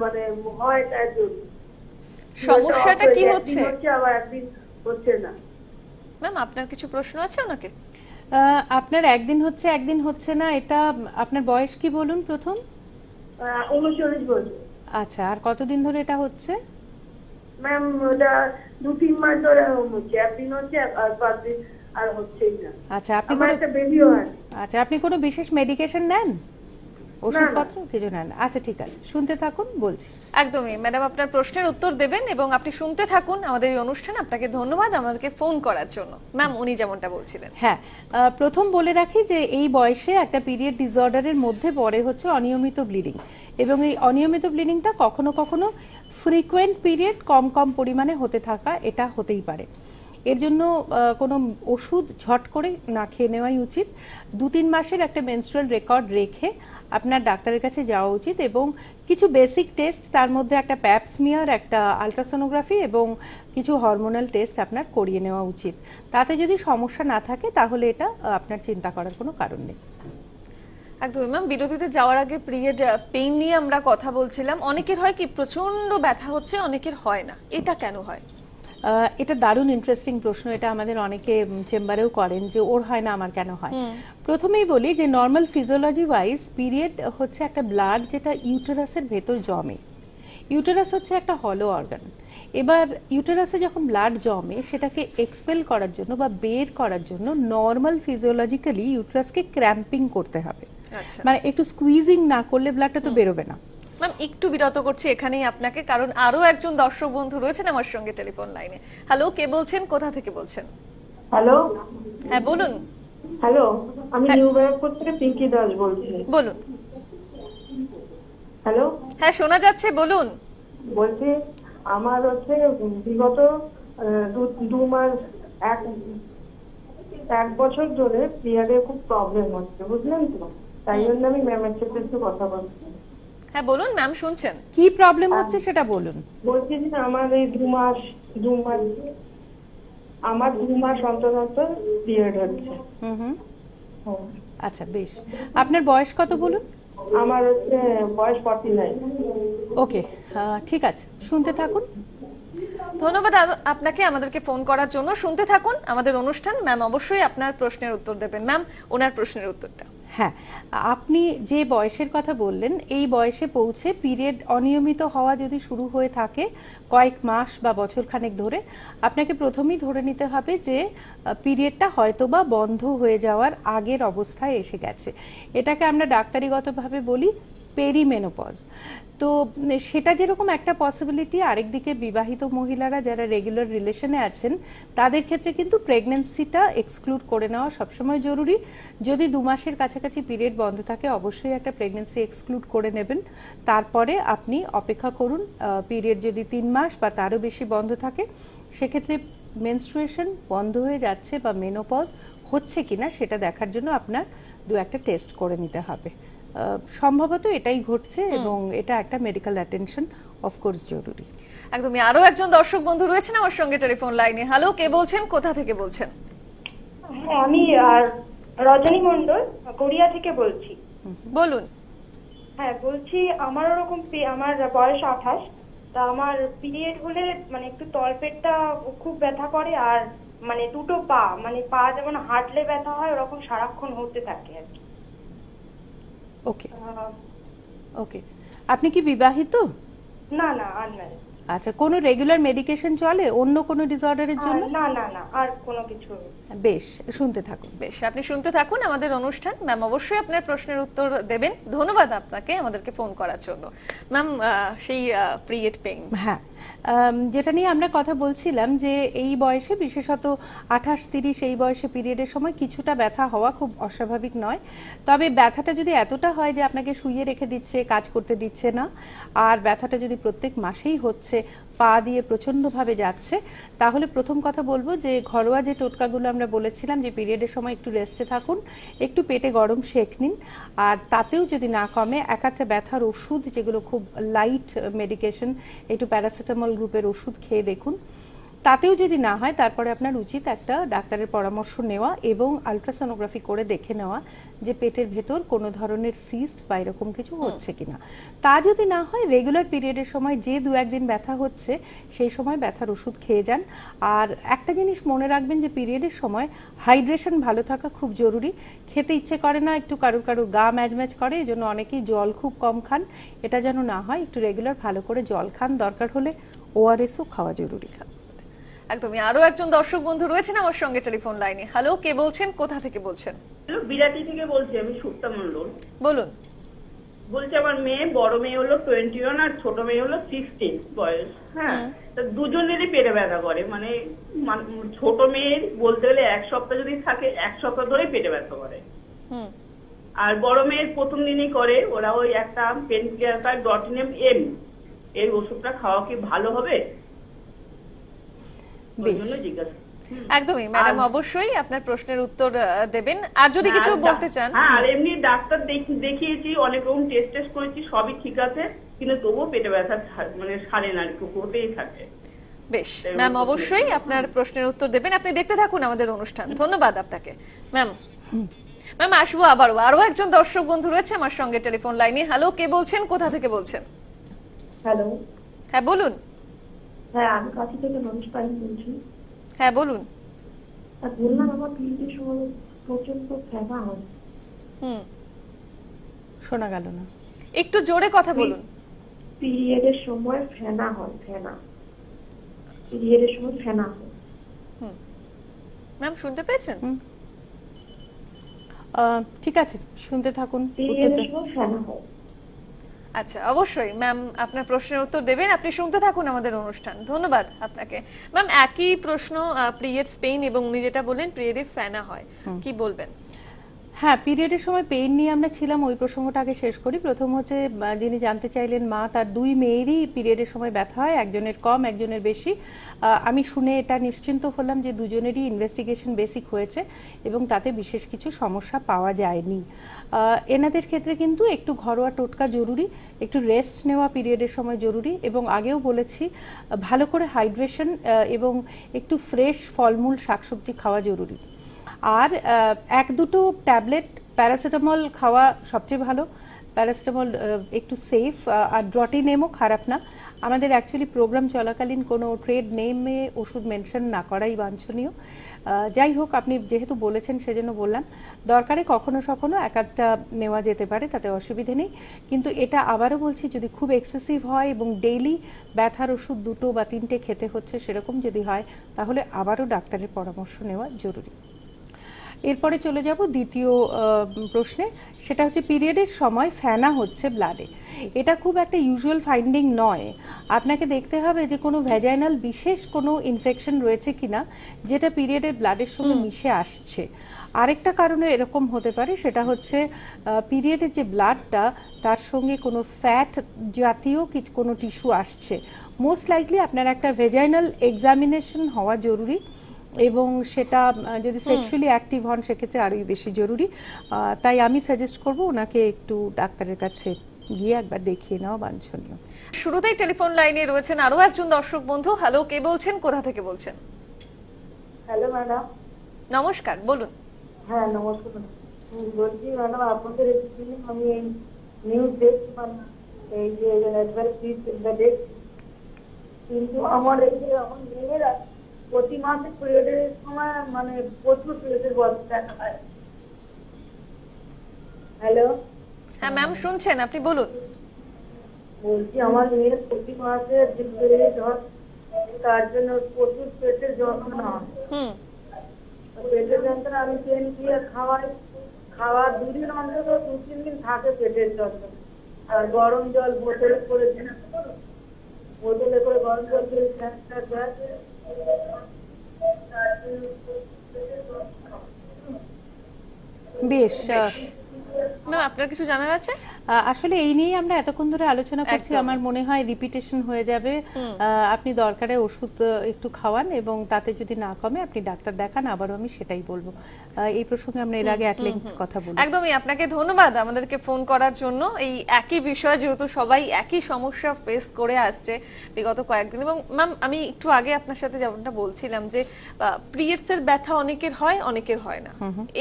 Speaker 5: মানে হয় তার জন্য
Speaker 1: সমস্যাটা কি হচ্ছে?
Speaker 5: আবার একদিন হচ্ছে না।
Speaker 1: ম্যাম আপনার কিছু প্রশ্ন আছে ওনাকে?
Speaker 2: আপনার একদিন হচ্ছে একদিন হচ্ছে না, এটা আপনার বয়স কি বলুন প্রথম?
Speaker 5: 39 বছর।
Speaker 2: আচ্ছা, আর কতদিন ধরে এটা হচ্ছে?
Speaker 5: ম্যাম ওটা 2-3 মাস ধরে হচ্ছে, একদিন হচ্ছে আর 5 দিন আর হচ্ছেই না।
Speaker 2: আচ্ছা, আপনি
Speaker 5: আমার একটা বেবিও আছে।
Speaker 2: আচ্ছা, আপনি কোনো বিশেষ মেডিকেশন নেন, ওষুধপত্র কিছু নেন? আচ্ছা ঠিক আছে, শুনতে থাকুন, বলছি।
Speaker 1: একদমই ম্যাডাম, আপনার প্রশ্নের উত্তর দেবেন এবং আপনি শুনতে থাকুন আমাদের এই অনুষ্ঠান। আপনাকে ধন্যবাদ আমাদেরকে ফোন করার জন্য। ম্যাম উনি যেমনটা বলছিলেন।
Speaker 2: হ্যাঁ, প্রথম বলে রাখি যে এই বয়সে একটা পিরিয়ড ডিসঅর্ডারের মধ্যে পড়ে হচ্ছে অনিয়মিত ব্লিডিং, এবং এই অনিয়মিত ব্লিডিংটা কখনো কখনো ফ্রিকোয়েন্ট পিরিয়ড কম কম পরিমাণে হতে থাকা, এটা হতেই পারে। এর জন্য কোনো ওষুধ ঝট করে না খেয়ে নেওয়াই উচিত। 2-3 মাসের একটা মেনস্ট্রুয়াল রেকর্ড রেখে আপনার ডাক্তারের কাছে যাওয়া উচিত, এবং কিছু বেসিক টেস্ট, তার মধ্যে একটা প্যাপ স্মিয়ার, একটা আলট্রাসোনোগ্রাফি এবং কিছু হরমোনাল টেস্ট আপনার করিয়ে নেওয়া উচিত। তাতে যদি সমস্যা না থাকে তাহলে এটা আপনার চিন্তা করার কোনো কারণ নেই।
Speaker 1: একদমই ম্যাম, বিরতিতে যাওয়ার আগে পিরিয়ড পেইন নিয়ে আমরা কথা বলছিলাম। অনেকের হয় কি প্রচন্ড ব্যথা হচ্ছে, অনেকের হয় না, এটা কেন হয়?
Speaker 2: এটা দারুণ ইন্টারেস্টিং প্রশ্ন। এটা আমাদের অনেকে চেম্বারেও করেন যে ওর হয় না, আমার কেন হয়। প্রথমেই বলি যে নর্মাল ফিজিওলজি ওয়াইজ পিরিয়ড হচ্ছে একটা ব্লাড যেটা ইউটেরাসের ভেতর জমে। ইউটেরাস হচ্ছে একটা হলো অর্গান। এবার ইউটেরাসে যখন ব্লাড জমে সেটাকে এক্সপেল করার জন্য বা বের করার জন্য নর্মাল ফিজিওলজিক্যালি ইউটেরাসকে ক্র্যাম্পিং করতে হবে।
Speaker 1: আচ্ছা
Speaker 2: মানে একটু স্কুইজিং না করলে ব্লাডটা তো বেরোবে না।
Speaker 1: ম্যাম একটু বিরত করছি এখানেই আপনাকে, কারণ আরো একজন দর্শক বন্ধু রয়েছেন আমার সঙ্গে টেলিফোন লাইনে। হ্যালো, কে বলছেন, কোথা থেকে বলছেন?
Speaker 5: হ্যালো,
Speaker 1: হ্যাঁ বলুন।
Speaker 5: হ্যালো, আমি নিউ ব্যারাকপুর থেকে পিঙ্কি দাস বলছি।
Speaker 1: বলুন।
Speaker 5: হ্যালো,
Speaker 1: হ্যাঁ শোনা যাচ্ছে, বলুন।
Speaker 5: বলছি আমার হচ্ছে বিগত 2 মাস
Speaker 3: 1 বছর ধরে পিরিয়ডে খুব প্রবলেম হচ্ছে, বুঝলেন তো? তাই জন্য আমি ম্যামের সাথে একটু কথা বলছি।
Speaker 1: হ্যাঁ বলুন ম্যাম, শুনছেন।
Speaker 2: কি প্রবলেম হচ্ছে সেটা বলুন।
Speaker 3: বলছি যে আমার এই 2 মাস আমার 2 মাস অন্তর অন্তর পিরিয়ড হচ্ছে।
Speaker 2: হুম হুম।
Speaker 3: হুম।
Speaker 2: আচ্ছা বেশ, আপনার বয়স কত বলুন?
Speaker 3: আমার হচ্ছে বয়স 49।
Speaker 2: ওকে, ঠিক আছে, শুনতে থাকুন।
Speaker 1: ধন্যবাদ আপনাকে আমাদেরকে ফোন করার জন্য। শুনতে থাকুন আমাদের অনুষ্ঠান। ম্যাম অবশ্যই আপনার প্রশ্নের উত্তর দেবেন। ম্যাম, ওনার প্রশ্নের উত্তরটা।
Speaker 2: হ্যাঁ, আপনি যে বয়সের কথা বললেন, এই বয়সে পৌঁছে পিরিয়ড অনিয়মিত হওয়া যদি শুরু হয়ে থাকে কয়েক মাস বা বছর খানেক ধরে, আপনাকে প্রথমেই ধরে নিতে হবে যে পিরিয়ডটা হয়তোবা বন্ধ হয়ে যাওয়ার আগের অবস্থায় এসে গেছে। এটাকে আমরা ডাক্তারিগতভাবে বলি পেরিমেনোপজ। তো সেটা যেরকম একটা পসিবিলিটি, আরেকদিকে বিবাহিত মহিলারা যারা রেগুলার রিলেশনে আছেন তাদের ক্ষেত্রে কিন্তু প্রেগন্যান্সিটা এক্সক্লুড করে নেওয়া সবসময় জরুরি। যদি 2 মাসের কাছাকাছি পিরিয়ড বন্ধ থাকে অবশ্যই একটা প্রেগন্যান্সি এক্সক্লুড করে নেবেন। তারপরে আপনি অপেক্ষা করুন। পিরিয়ড যদি 3 মাস বা তারও বেশি বন্ধ থাকে, সেক্ষেত্রে মেনস্ট্রুয়েশন বন্ধ হয়ে যাচ্ছে বা মেনোপজ হচ্ছে কিনা সেটা দেখার জন্য আপনার 2-1টা টেস্ট করে নিতে হবে। সম্ভবত এটাই ঘটছে এবং এটা একটা মেডিকেল অ্যাটেনশন অফকোর্স জরুরি।
Speaker 1: একদমই। আরো একজন দর্শক বন্ধু রয়েছেন আমার সঙ্গে টেলিফোন লাইনে। হ্যালো, কে বলছেন, কোথা থেকে বলছেন?
Speaker 3: হ্যাঁ, আমি রজনী মণ্ডল কোরিয়া থেকে বলছি।
Speaker 1: বলুন।
Speaker 3: হ্যাঁ, বলছি আমার ওরকম আমার বয়স 28। তা আমার পিরিয়ড হলে মানে একটু তলপেটটা খুব ব্যথা করে, আর মানে দুটো পা, মানে পা যেমন হাঁটলে ব্যথা হয় ওরকম সারাক্ষণ হতে থাকে আর কি।
Speaker 2: ওকে ওকে, আপনি কি বিবাহিত?
Speaker 3: না না, আনম্যারিড।
Speaker 2: আচ্ছা, কোনো রেগুলার মেডিকেশন চলে অন্য কোনো ডিসঅর্ডারের জন্য?
Speaker 3: না না না, আর কোনো কিছু।
Speaker 2: বেশ, শুনতে থাকুন।
Speaker 1: বেশ, আপনি শুনতে থাকুন আমাদের অনুষ্ঠান। ম্যাম অবশ্যই আপনার প্রশ্নের উত্তর দেবেন। ধন্যবাদ আপনাকে আমাদেরকে ফোন করার জন্য। ম্যাম, সেই পিরিয়ড পেইন,
Speaker 2: হ্যাঁ, যেটা নিয়ে আমরা কথা বলছিলাম যে এই বয়সে, বিশেষত 28-30 এই বয়সে পিরিয়ডের সময় কিছুটা ব্যথা হওয়া খুব অস্বাভাবিক নয়। তবে ব্যথাটা যদি এতটা হয় যে আপনাকে শুইয়ে রেখে দিচ্ছে, কাজ করতে দিচ্ছে না, আর ব্যথাটা যদি প্রত্যেক মাসেই হচ্ছে, পা দিয়ে প্রচন্ডভাবে যাচ্ছে, তাহলে প্রথম কথা বলবো যে ঘরোয়া যে টোটকাগুলো আমরা বলেছিলাম যে পিরিয়ডের সময় একটু রেস্টে থাকুন, একটু পেটে গরম সেঁক নিন, আর তাতেও যদি না কমে একটা ব্যথার ওষুধ, যেগুলো খুব লাইট মেডিকেশন, একটু প্যারাসিটামল গ্রুপের ওষুধ খেয়ে দেখুন। তাতেও যদি না হয় তারপরে আপনার উচিত একটা ডাক্তারের পরামর্শ নেওয়া এবং আলট্রাসোনোগ্রাফি করে দেখে নেওয়া যে পেটের ভেতর কোনো ধরনের সিস্ট বা এরকম কিছু হচ্ছে কিনা। তা যদি না হয়, রেগুলার পিরিয়ডের সময় যে 2-1 দিন ব্যথা হচ্ছে সেই সময় ব্যথার ওষুধ খেয়ে যান। আর একটা জিনিস মনে রাখবেন যে পিরিয়ডের সময় হাইড্রেশন ভালো থাকা খুব জরুরি। খেতে ইচ্ছে করে না, একটু কারুর গা ম্যাজম্যাজ করে, এজন্য অনেকেই জল খুব কম খান। এটা যেন না হয়, একটু রেগুলার ভালো করে জল খান, দরকার হলে ওআরএসও খাওয়া জরুরি।
Speaker 1: একদমই। আরো একজন দর্শক বন্ধু রয়েছেন আমার সঙ্গে টেলিফোন লাইনে। হ্যালো, কে বলছেন, কোথা থেকে বলছেন?
Speaker 5: হ্যালো, বিরাটি থেকে বলছি আমি, সুপ্তা মণ্ডল।
Speaker 1: বলুন।
Speaker 5: বলছি আমার মেয়ে, বড় মেয়ে হলো 21 আর ছোট মেয়ে হলো 16 বয়স। হ্যাঁ, তা দুজনেরই পেটে ব্যথা করে। মানে ছোট মেয়ের বলতে গেলে 1 সপ্তাহ যদি থাকে 1 সপ্তাহ ধরে পেটে ব্যথা করে। আর বড় মেয়ের প্রথম দিনই করে। ওরা ওই একটা পেন ক্লিয়ার কার ডটিনেম এম এর ওষুধটা খাওয়া কি ভালো হবে?
Speaker 1: একদমই ম্যাডাম, অবশ্যই আপনার প্রশ্নের উত্তর দেবেন। আর যদি কিছু বলতে চান।
Speaker 5: হ্যাঁ, আর এমনি ডাক্তার দেখিয়েছি, অনেক রকম টেস্ট করেছি, সবই ঠিক আছে, কিন্তু তবুও পেটে ব্যথা মানে সারে না, হতেই থাকে।
Speaker 1: বেশ ম্যাম, অবশ্যই আপনার প্রশ্নের উত্তর দেবেন। আপনি দেখতে থাকুন আমাদের অনুষ্ঠান। ধন্যবাদ আপনাকে ম্যাম। ম্যাম, আসবো আবারও। আরো একজন দর্শক বন্ধু রয়েছে আমার সঙ্গে টেলিফোন লাইনে। হ্যালো, কে বলছেন, কোথা থেকে বলছেন?
Speaker 3: হ্যালো।
Speaker 1: হ্যাঁ বলুন।
Speaker 3: হ্যাঁ, আমি কাছি থেকে মানুষ পাই বলছি।
Speaker 1: হ্যাঁ বলুন।
Speaker 3: বললাম আমার পিরিয়ডের সময় প্রচন্ড ব্যথা হয়।
Speaker 2: শোনা গেল না,
Speaker 1: একটু জোরে কথা বলুন।
Speaker 3: পিরিয়ডের সময় ফেনা হয়, পিরিয়ডের সময় ফেনা হয়।
Speaker 1: ম্যাম, শুনতে পেয়েছেন?
Speaker 2: ঠিক আছে, শুনতে থাকুন।
Speaker 3: পিরিয়ডের সময় ফেনা হয়।
Speaker 1: আচ্ছা, অবশ্যই ম্যাম আপনার প্রশ্নের উত্তর দেবেন। আপনি শুনতে থাকুন আমাদের অনুষ্ঠান। ধন্যবাদ আপনাকে ম্যাম। একই প্রশ্ন, পিরিয়ডস পেইন এবং উনি যেটা বললেন পিরিয়ডে ফেনা হয়, কি বলবেন?
Speaker 2: হ্যাঁ, পিরিয়ডের সময় পেইন নিয়ে আমরা ছিলাম, ওই প্রসঙ্গটা আগে শেষ করি। প্রথম হচ্ছে যিনি জানতে চাইলেন মা, তার দুই মেয়েরই পিরিয়ডের সময় ব্যথা হয়, একজনের কম একজনের বেশি। আমি শুনে এটা নিশ্চিন্ত হলাম যে দুজনেরই ইনভেস্টিগেশন বেসিক হয়েছে এবং তাতে বিশেষ কিছু সমস্যা পাওয়া যায়নি। এনাদের ক্ষেত্রে কিন্তু একটু ঘরোয়া টোটকা জরুরি, একটু রেস্ট নেওয়া পিরিয়ডের সময় জরুরি, এবং আগেও বলেছি ভালো করে হাইড্রেশন এবং একটু ফ্রেশ ফলমূল শাকসবজি খাওয়া জরুরি। আর এক দুটো ট্যাবলেট প্যারাসিটামল খাওয়া সবচেয়ে ভালো। প্যারাসিটামল একটু সেফ, আর ড্রটিনেমও খারাপ না। আমাদের অ্যাকচুয়ালি প্রোগ্রাম চলাকালীন কোনো ট্রেড নেমে ওষুধ মেনশন না করাই বাঞ্ছনীয়। যাই হোক, আপনি যেহেতু বলেছেন সেজন্য বললাম, দরকারে কখনো সখনো এক আধটা নেওয়া যেতে পারে, তাতে অসুবিধে নেই। কিন্তু এটা আবারও বলছি, যদি খুব এক্সেসিভ হয় এবং ডেইলি ব্যথার ওষুধ 2 বা 3টে খেতে হচ্ছে, সেরকম যদি হয় তাহলে আবারও ডাক্তারের পরামর্শ নেওয়া জরুরি। এরপরে চলে যাব দ্বিতীয় প্রশ্নে, সেটা হচ্ছে পিরিয়ডের সময় ফেনা হচ্ছে ব্লাডে। এটা খুব একটা ইউজুয়াল ফাইন্ডিং নয়। আপনাকে দেখতে হবে যে কোনো ভ্যাজাইনাল বিশেষ কোনো ইনফেকশন রয়েছে কিনা যেটা পিরিয়ডের ব্লাডের সঙ্গে মিশে আসছে। আরেকটা কারণে এরকম হতে পারে, সেটা হচ্ছে পিরিয়ডের যে ব্লাডটা তার সঙ্গে কোনো ফ্যাট জাতীয় কোনো টিস্যু আসছে। মোস্ট লাইকলি আপনার একটা ভ্যাজাইনাল এক্সামিনেশন হওয়া জরুরি, এবং সেটা যদি সেক্সুয়ালি অ্যাক্টিভ হন সেক্ষেত্রে আরোই বেশি জরুরি। তাই আমি সাজেস্ট করব ওনাকে একটু ডাক্তারের কাছে গিয়ে একবার দেখিয়ে নেওয়া বাঞ্ছনীয়।
Speaker 1: শুরুতেই টেলিফোন লাইনে রয়েছেন আরো একজন দর্শক বন্ধু। হ্যালো, কে বলছেন, কোথা থেকে বলছেন?
Speaker 6: Hello madam.
Speaker 1: নমস্কার, বলুন।
Speaker 6: হ্যাঁ নমস্কার ম্যাডাম। বলছি ম্যাডাম, আপনাদের এখানে আমি এই নিউজ দেখছি, মানে এই যে দেখছি, কিন্তু আমার এই যে আমার মেয়েরা প্রতি মাসে পিরিয়ডের সময় মানে প্রচুর পিরিয়ডের বয়স দেখা হয়। হ্যালো,
Speaker 1: হ্যাঁ ম্যাম, শুনছেন, আপনি বলুন।
Speaker 6: বলছি আমার মেয়ের প্রতি মাসে যে পিরিয়ড হয় তার জন্য প্রচুর পেটের যন্ত্রণা হয়। পেটের যন্ত্রণা আমি পেন দিয়ে খাওয়ার 2 দিন অন্তত 2-3 দিন থাকে পেটের যন্ত্রণা। আর গরম জল বোতলে করে গরম জল দিয়ে
Speaker 2: বেশ,
Speaker 1: ম্যাম আপনার কিছু জানার আছে?
Speaker 2: আসলে এই নিয়েই আমরা এতক্ষণ ধরে আলোচনা করছি।
Speaker 1: একদম।
Speaker 2: আমার মনে হয় রিপিটেশন হয়ে যাবে। আপনি দরকারে ওষুধ একটু খাওয়ান, এবং তাতে যদি না কমে আপনি ডাক্তার দেখান। আবারও আমি সেটাই বলবো। এই প্রসঙ্গে আমরা এর আগে এক লেন্থ কথা বলি।
Speaker 1: একদমই, আপনাকে ধন্যবাদ আমাদেরকে ফোন করার জন্য। এই একই বিষয়, যেহেতু সবাই একই সমস্যা ফেস করে আসছে বিগত কয়েকদিন। এবং ম্যাম, আমি একটু আগে আপনার সাথে যেমনটা বলছিলাম যে পিরিয়ডস এর ব্যথা অনেকের হয়, অনেকের হয় না।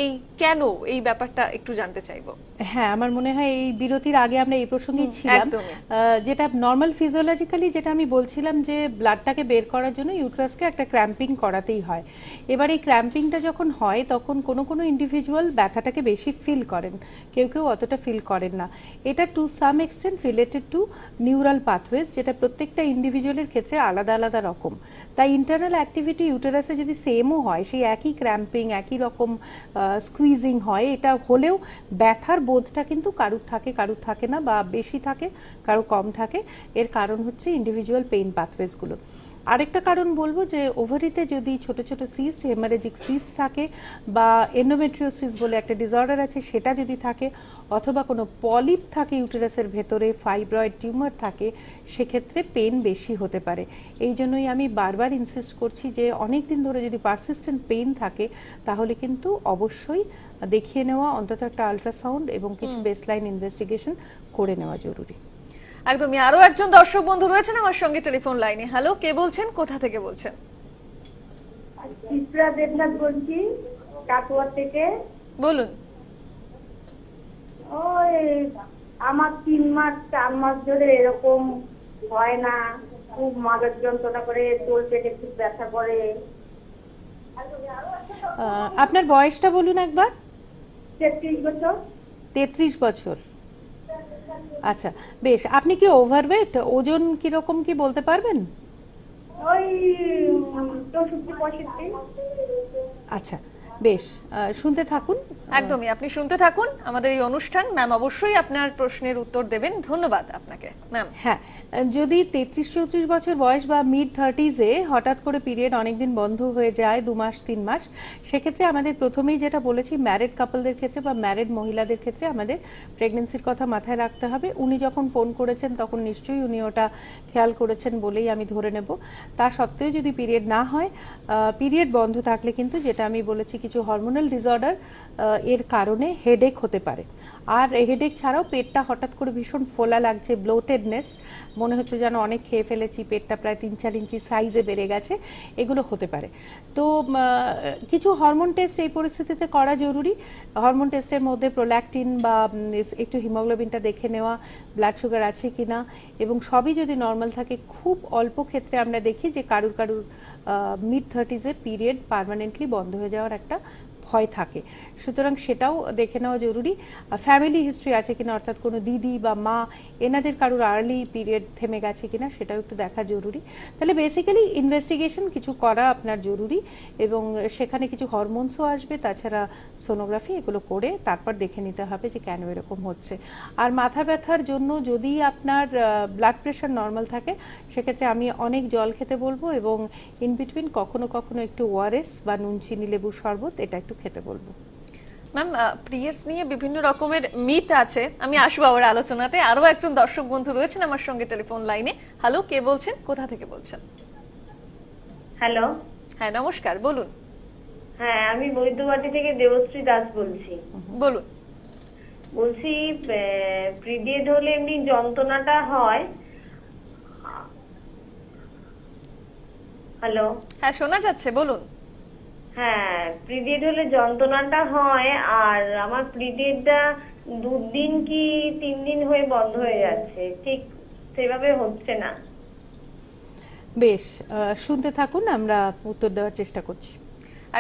Speaker 1: এই কেন, এই ব্যাপারটা একটু জানতে চাইবো।
Speaker 2: হ্যাঁ, আমার মনে হয় এই বিরতির আগে আমরা এই প্রসঙ্গে ছিলাম,
Speaker 1: একদমই।
Speaker 2: যেটা নর্মাল ফিজিওলজিক্যালি যেটা আমি বলছিলাম যে ব্লাডটাকে বের করার জন্য ইউট্রাসকে একটা ক্র্যাম্পিং করাতেই হয়। এবার এই ক্র্যাম্পিংটা যখন হয় তখন কোনো কোনো ইন্ডিভিজুয়াল ব্যথাটাকে বেশি ফিল করেন, কেউ কেউ অতটা ফিল করেন না। এটা to some extent related to neural pathways, যেটা প্রত্যেকটা ইন্ডিভিজুয়ালের ক্ষেত্রে আলাদা আলাদা রকম। তাই ইন্টারনাল অ্যাক্টিভিটি ইউটেরাসে যদি সেমও হয়, সেই একই ক্র্যাম্পিং একই রকম স্কুইজিং হয়, এটা হলেও ব্যথার বোধটা কিন্তু কারুর থাকে কারুর থাকে না, বা বেশি থাকে কারো কম থাকে। এর কারণ হচ্ছে ইন্ডিভিজুয়াল পেইন পাথওয়েজগুলো। আরেকটা কারণ বলবো যে ওভারিতে যদি ছোট ছোট সিস্ট, হেমারেজিক সিস্ট থাকে, বা এন্ডোমেট্রিওসিস বলে একটা ডিসঅর্ডার আছে সেটা যদি থাকে, অথবা কোনো পলিপ থাকে ইউটেরাসের ভেতরে, ফাইব্রয়েড টিউমার থাকে, সেক্ষেত্রে পেন বেশি হতে পারে। এই জন্যই আমি বারবার ইনসিস্ট করছি যে অনেক দিন ধরে যদি পারসিস্টেন্ট পেইন থাকে তাহলে কিন্তু অবশ্যই দেখিয়ে নেওয়া, অন্তত একটা আল্ট্রাসাউন্ড এবং কিছু বেসলাইন ইনভেস্টিগেশন করে নেওয়া জরুরি।
Speaker 1: একদমই। আরো একজন দর্শক বন্ধু রয়েছেন আমার সঙ্গে টেলিফোন লাইনে। হ্যালো, কে বলছেন, কোথা থেকে বলছেন?
Speaker 3: চিত্রা দেবনাথ বলছি, কাটোয়া থেকে।
Speaker 1: বলুন।
Speaker 3: ওই আমার 3-4 মাস ধরে এরকম হয় না, খুব মাথার যন্ত্রণা করে, তোল পেটে খুব ব্যথা করে।
Speaker 2: আপনার বয়সটা বলুন একবার।
Speaker 3: 33 বছর।
Speaker 2: 33 বছর, আচ্ছা বেশ। আপনি কি ওভারওয়েট? ওজন কিরকম কি বলতে পারবেন?
Speaker 3: ওই 64-65।
Speaker 2: আচ্ছা, বেশ, শুনতে থাকুন।
Speaker 1: একদমই, আপনি শুনতে থাকুন আমাদের এই অনুষ্ঠান। ম্যাম অবশ্যই আপনার প্রশ্নের উত্তর দেবেন। ধন্যবাদ আপনাকে ম্যাম।
Speaker 2: হ্যাঁ, যদি 33-34 বছর বয়স বা মিড 30s-এ হঠাৎ করে পিরিয়ড অনেকদিন বন্ধ হয়ে যায়, 2 মাস 3 মাস, সেক্ষেত্রে আমাদের প্রথমেই যেটা বলেছি, ম্যারিড কাপলদের ক্ষেত্রে বা ম্যারিড মহিলাদের ক্ষেত্রে আমাদের প্রেগন্যান্সির কথা মাথায় রাখতে হবে। উনি যখন ফোন করেছেন তখন নিশ্চয়ই উনি ওটা খেয়াল করেছেন বলেই আমি ধরে নেব। তা সত্ত্বেও যদি পিরিয়ড না হয়, পিরিয়ড বন্ধ থাকলে কিন্তু যেটা আমি বলেছি, কিছু হরমোনাল ডিসঅর্ডার এর কারণে হেডেক হতে পারে। আর হেডেক ছাড়াও পেটটা হঠাৎ করে ভীষণ ফোলা লাগছে, ব্লোটেডনেস, মনে হচ্ছে যেন অনেক খেয়ে ফেলেছি, পেটটা প্রায় 3-4 ইঞ্চি সাইজে বেড়ে গেছে, এগুলো হতে পারে। তো কিছু হরমোন টেস্ট এই পরিস্থিতিতে করা জরুরি। হরমোন টেস্টের মধ্যে প্রোল্যাকটিন বা একটু হিমোগ্লোবিনটা দেখে নেওয়া, ব্লাড সুগার আছে কিনা, এবং সবই যদি নর্মাল থাকে, খুব অল্প ক্ষেত্রে আমরা দেখি যে কারুর মিড 30s-এ পিরিয়ড পার্মানেন্টলি বন্ধ হয়ে যাওয়ার একটা ভয় থাকে। সুতরাং সেটাও দেখে নেওয়া জরুরি। ফ্যামিলি হিস্ট্রি আছে কিনা, অর্থাৎ কোনো দিদি বা মা এনাদের কারুর আর্লি পিরিয়ড থেমে গেছে কিনা, সেটাও একটু দেখা জরুরি। তাহলে বেসিক্যালি ইনভেস্টিগেশন কিছু করা আপনার জরুরি, এবং সেখানে কিছু হরমোনসও আসবে, তাছাড়া সোনোগ্রাফি, এগুলো করে তারপর দেখে নিতে হবে যে কেন এরকম হচ্ছে। আর মাথা ব্যথার জন্য যদি আপনার ব্লাড প্রেশার নর্মাল থাকে, সেক্ষেত্রে আমি অনেক জল খেতে বলবো, এবং ইন বিটুইন কখনো কখনো একটু ওআরএস বা নুন চিনি লেবুর শরবত এটা একটু খেতে বলবো।
Speaker 1: ম্যাম, পিরিয়ডস নিয়ে বিভিন্ন রকমের মিথ আছে, আমি আসবো আবার আলোচনাতে। আরো একজন দর্শক বন্ধু রয়েছেন আমার সঙ্গে টেলিফোন লাইনে। হ্যালো, কে বলছেন, কোথা থেকে বলছেন?
Speaker 3: হ্যালো,
Speaker 1: হ্যাঁ নমস্কার, বলুন।
Speaker 3: হ্যাঁ আমি বৈদ্যবাটি থেকে দেবশ্রী দাস বলছি।
Speaker 1: বলুন।
Speaker 3: বলছি পিরিয়ড হলে এমনি যন্ত্রণাটা হয়। হ্যালো,
Speaker 1: হ্যাঁ শোনা যাচ্ছে, বলুন।
Speaker 3: হ্যাঁ পিরিয়ড হলে যন্ত্রণাটা হয়, আর আমার পিরিয়ডটা 2 দিন কি 3 দিন হয়ে বন্ধ হয়ে যাচ্ছে, ঠিক সেভাবে হচ্ছে না।
Speaker 2: বেশ, শুনতে থাকুন, আমরা উত্তর দেওয়ার চেষ্টা করছি।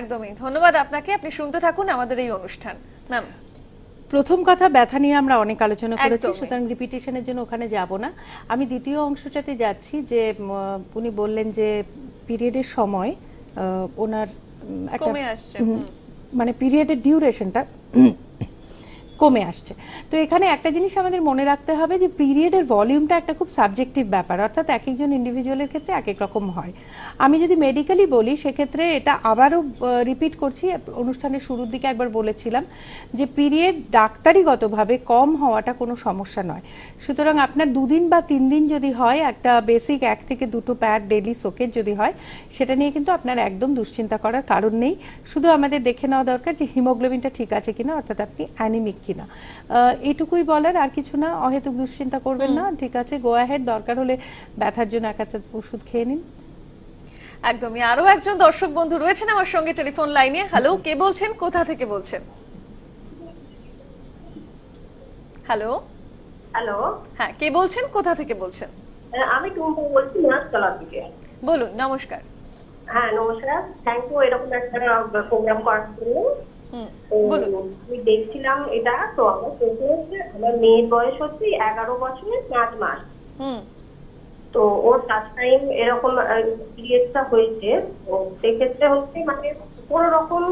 Speaker 1: একদমই, ধন্যবাদ আপনাকে। আপনি শুনতে থাকুন আমাদের এই অনুষ্ঠান। ম্যাম,
Speaker 2: প্রথম কথা, ব্যথা নিয়ে আমরা অনেক আলোচনা করেছি,
Speaker 1: একদমই।
Speaker 2: সুতরাং রিপিটেশনের জন্য ওখানে যাব না। আমি দ্বিতীয় অংশটাতে যাচ্ছি, যে উনি বললেন যে পিরিয়ডের সময় ওনার একটা
Speaker 1: কমে আসছে।
Speaker 2: মানে পিরিয়ডের ডিউরেশনটা কমে আসছে। তো এখানে একটা জিনিস আমাদের মনে রাখতে হবে যে পিরিয়ডের ভলিউমটা একটা খুব সাবজেক্টিভ ব্যাপার, অর্থাৎ এক একজন ইন্ডিভিজুয়ালের ক্ষেত্রে এক এক রকম হয়। আমি যদি মেডিকেলি বলি, সেক্ষেত্রে এটা আবারও রিপিট করছি, অনুষ্ঠানের শুরুর দিকে একবার বলেছিলাম যে পিরিয়ড ডাক্তারিগতভাবে কম হওয়াটা কোনো সমস্যা নয়। সুতরাং আপনার 2 দিন বা 3 দিন যদি হয়, একটা বেসিক 1 থেকে 2টো প্যাড ডেইলি সোকেট যদি হয়, সেটা নিয়ে কিন্তু আপনার একদম দুশ্চিন্তা করার কারণ নেই। শুধু আমাদের দেখে নেওয়া দরকার যে হিমোগ্লোবিনটা ঠিক আছে কিনা, অর্থাৎ আপনি অ্যানিমিক কিনা। এটুকুই বলার, আর কিছু না। অহেতুক দুশ্চিন্তা করবেন না, ঠিক আছে, গো অ্যাহেড। দরকার হলে ব্যথার জন্য এক হাতে ওষুধ খেয়ে নিন।
Speaker 1: একদমই। আরো একজন দর্শক বন্ধু রয়েছেন আমার সঙ্গে টেলিফোন লাইনে। হ্যালো, কে বলছেন, কোথা থেকে বলছেন? হ্যালো।
Speaker 3: হ্যালো,
Speaker 1: হ্যাঁ, কে বলছেন, কোথা থেকে বলছেন?
Speaker 3: আমি টুম্পা বলছি, নাচতলা থেকে।
Speaker 1: বলুন। নমস্কার।
Speaker 3: হ্যাঁ নমস্কার, থ্যাংক ইউ এরকম একটা প্রোগ্রাম করার জন্য। তো
Speaker 1: বলুন।
Speaker 3: আমি দেখছিলাম এটা, তো আমার প্রশ্ন হচ্ছে, আমার মেয়ের বয়স হচ্ছে 11 বছরের 5 মাস। তো ওর ফার্স্ট টাইম এরকম পিরিয়ডটা হয়েছে। তো সেক্ষেত্রে হচ্ছে মানে কোনো রকম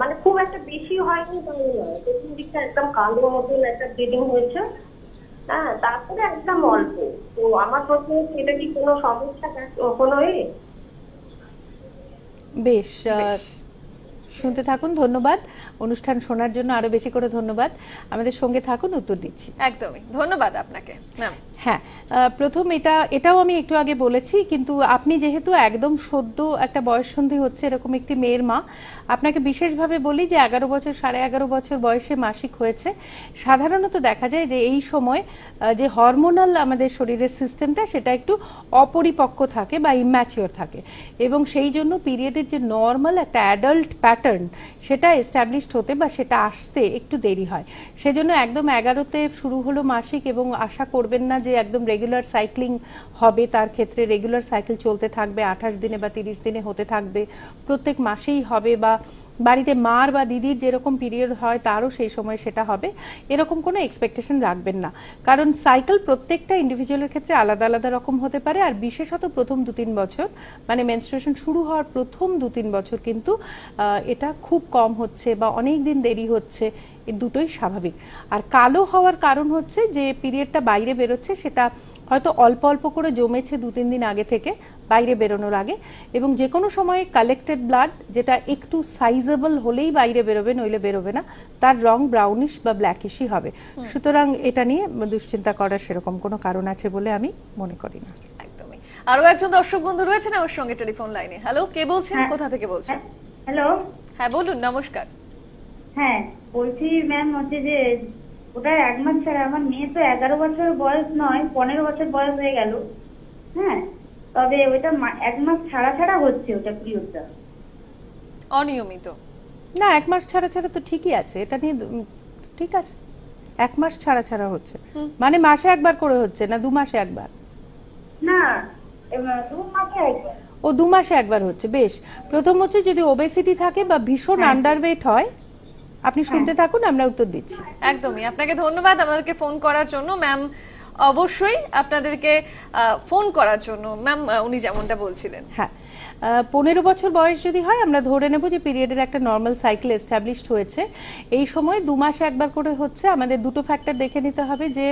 Speaker 3: মানে খুব একটা বেশি হয়নি, তাই নয়, প্রথম দিকটা একদম কালো মতন একটা ব্লিডিং হয়েছে। হ্যাঁ, তারপরে একদম অল্প। তো আমার প্রশ্ন হচ্ছে, এটা কি কোনো সমস্যা কোনো
Speaker 2: বেশ, শুনতে থাকুন। ধন্যবাদ অনুষ্ঠান শোনার জন্য, আরো বেশি করে ধন্যবাদ। আমাদের সঙ্গে থাকুন, উত্তর দিচ্ছি।
Speaker 1: একদমই, ধন্যবাদ আপনাকে ম্যাম।
Speaker 2: হ্যাঁ, প্রথম এটাও আমি একটু আগে বলেছি, কিন্তু আপনি যেহেতু একদম সদ্য একটা বয়ঃসন্ধি হচ্ছে এরকম একটি মেয়ের মা, আপনাকে বিশেষভাবে বলি যে 11 বছর 11.5 বছর বয়সে মাসিক হয়েছে। সাধারণত দেখা যায় যে এই সময় যে হরমোনাল আমাদের শরীরের সিস্টেমটা, সেটা একটু অপরিপক্ক থাকে বা ইম্যাচিওর থাকে, এবং সেই জন্য পিরিয়ডের যে নর্মাল একটা অ্যাডাল্ট প্যাটার্ন, সেটা এস্টাবলিশড হতে বা সেটা আসতে একটু দেরি হয়। সেজন্য একদম 11তে শুরু হলো মাসিক, এবং আশা করবেন না যে একদম রেগুলার সাইক্লিং হবে। তার ক্ষেত্রে রেগুলার সাইকেল চলতে থাকবে, 28 দিনে বা 30 দিনে হতে থাকবে, প্রত্যেক মাসেই হবে, বা বাড়িতে মার বা দিদির যেরকম পিরিয়ড হয় তারও সেই সময় সেটা হবে, এরকম কোনো এক্সপেকটেশন রাখবেন না। কারণ সাইকেল প্রত্যেকটা ইন্ডিভিজুয়ালের ক্ষেত্রে আলাদা আলাদা রকম হতে পারে, আর বিশেষত প্রথম 2-3 বছর মানে মেনস্ট্রুয়েশন শুরু হওয়ার প্রথম 2-3 বছর কিন্তু এটা খুব কম হচ্ছে বা অনেক দিন দেরি হচ্ছে, এই দুটোই স্বাভাবিক। আর কালো হওয়ার কারণ হচ্ছে যে পিরিয়ডটা বাইরে বেরোচ্ছে সেটা হয়তো অল্প অল্প করে জমেছে 2-3 দিন আগে থেকে বাইরে বেরোনোর আগে, এবং যে কোনো সময় কালেক্টেড ব্লাড যেটা একটু সাইজেবল হলেই বাইরে বেরোবে, নইলে বেরোবে না, তার রং ব্রাউনিশ বা ব্ল্যাকিশই হবে। সুতরাং এটা নিয়ে দুশ্চিন্তা করার সেরকম কোনো কারণ আছে বলে আমি মনে করি না।
Speaker 1: একদমই। আরো একজন দর্শক বন্ধু রয়েছেন আমার সঙ্গে টেলিফোন লাইনে। হ্যালো, কে বলছেন, কোথা থেকে বলছেন?
Speaker 3: হ্যালো,
Speaker 1: হ্যাঁ বলুন, নমস্কার।
Speaker 3: হ্যাঁ বলছি ম্যাম, হচ্ছে যে ওটা 1 মাস ছাড়া, আমার মেয়ে তো 11 বছর বয়স নয়, 15 বছর বয়স হয়ে গেল। হ্যাঁ, তবে ওইটা 1 মাস ছাড়া ছাড়া হচ্ছে ওটা পিরিয়ডটা।
Speaker 1: অনিয়মিত?
Speaker 2: না, 1 মাস ছাড়া ছাড়া তো ঠিকই আছে, এটা নিয়ে ঠিক আছে। 1 মাস ছাড়া ছাড়া হচ্ছে মানে মাসে একবার করে হচ্ছে না 2 মাসে একবার?
Speaker 3: না, 2 মাসে একবার।
Speaker 2: ও 2 মাসে একবার হচ্ছে, বেশ। প্রথম হচ্ছে যদি ওবেসিটি থাকে বা ভীষণ আন্ডারওয়েট হয়, আপনি শুনতে থাকুন, আমরা উত্তর দিচ্ছি।
Speaker 1: একদমই, আপনাকে ধন্যবাদ আমাদেরকে ফোন করার জন্য। ম্যাম অবশ্যই আপনাদেরকে ফোন করার জন্য ম্যাম উনি যেমনটা বলছিলেন।
Speaker 2: হ্যাঁ, 15 বছর বয়স যদি হয় আমরা ধরে নেব যে পিরিয়ডের একটা নর্মাল সাইকেল এস্টাবলিশড হয়েছে। এই সময় 2 মাসে একবার করে হচ্ছে। আমাদের দুটো ফ্যাক্টর দেখে নিতে হবে যে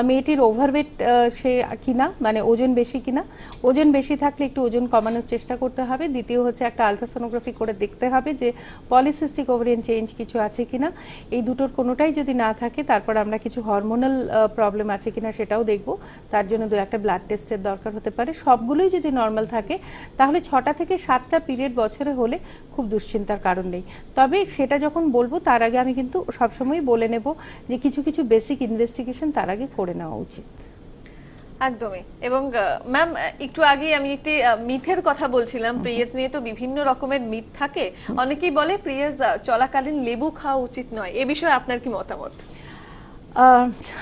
Speaker 2: মেয়েটির ওভারওয়েট সে কিনা, মানে ওজন বেশি কিনা। ওজন বেশি থাকলে একটু ওজন কমানোর চেষ্টা করতে হবে। দ্বিতীয় হচ্ছে একটা আলট্রাসোনোগ্রাফি করে দেখতে হবে যে পলিসিস্টিক ওভারিয়ান চেঞ্জ কিছু আছে কিনা। এই দুটোর কোনোটাই যদি না থাকে, তারপর আমরা কিছু হরমোনাল প্রবলেম আছে কিনা সেটাও দেখব। তার জন্য 2-1টা ব্লাড টেস্টের দরকার হতে পারে। সবগুলোই যদি নর্মাল থাকে তাহলে 6টা থেকে 7টা পিরিয়ড বছরে হলে খুব দুশ্চিন্তার কারণ নেই। তবে সেটা যখন বলবো তার আগে আমি কিন্তু সবসময় বলে নেব যে কিছু কিছু বেসিক ইনভেস্টিগেশন তার আগে করে নেওয়া উচিত।
Speaker 1: একদমই। এবং ম্যাম একটু আগে আমি একটি মিথের কথা বলছিলাম, পিরিয়ডস নিয়ে তো বিভিন্ন রকমের মিথ থাকে। অনেকেই বলে পিরিয়ডস চলাকালীন লেবু খাওয়া উচিত নয়, এ বিষয়ে আপনার কি মতামত?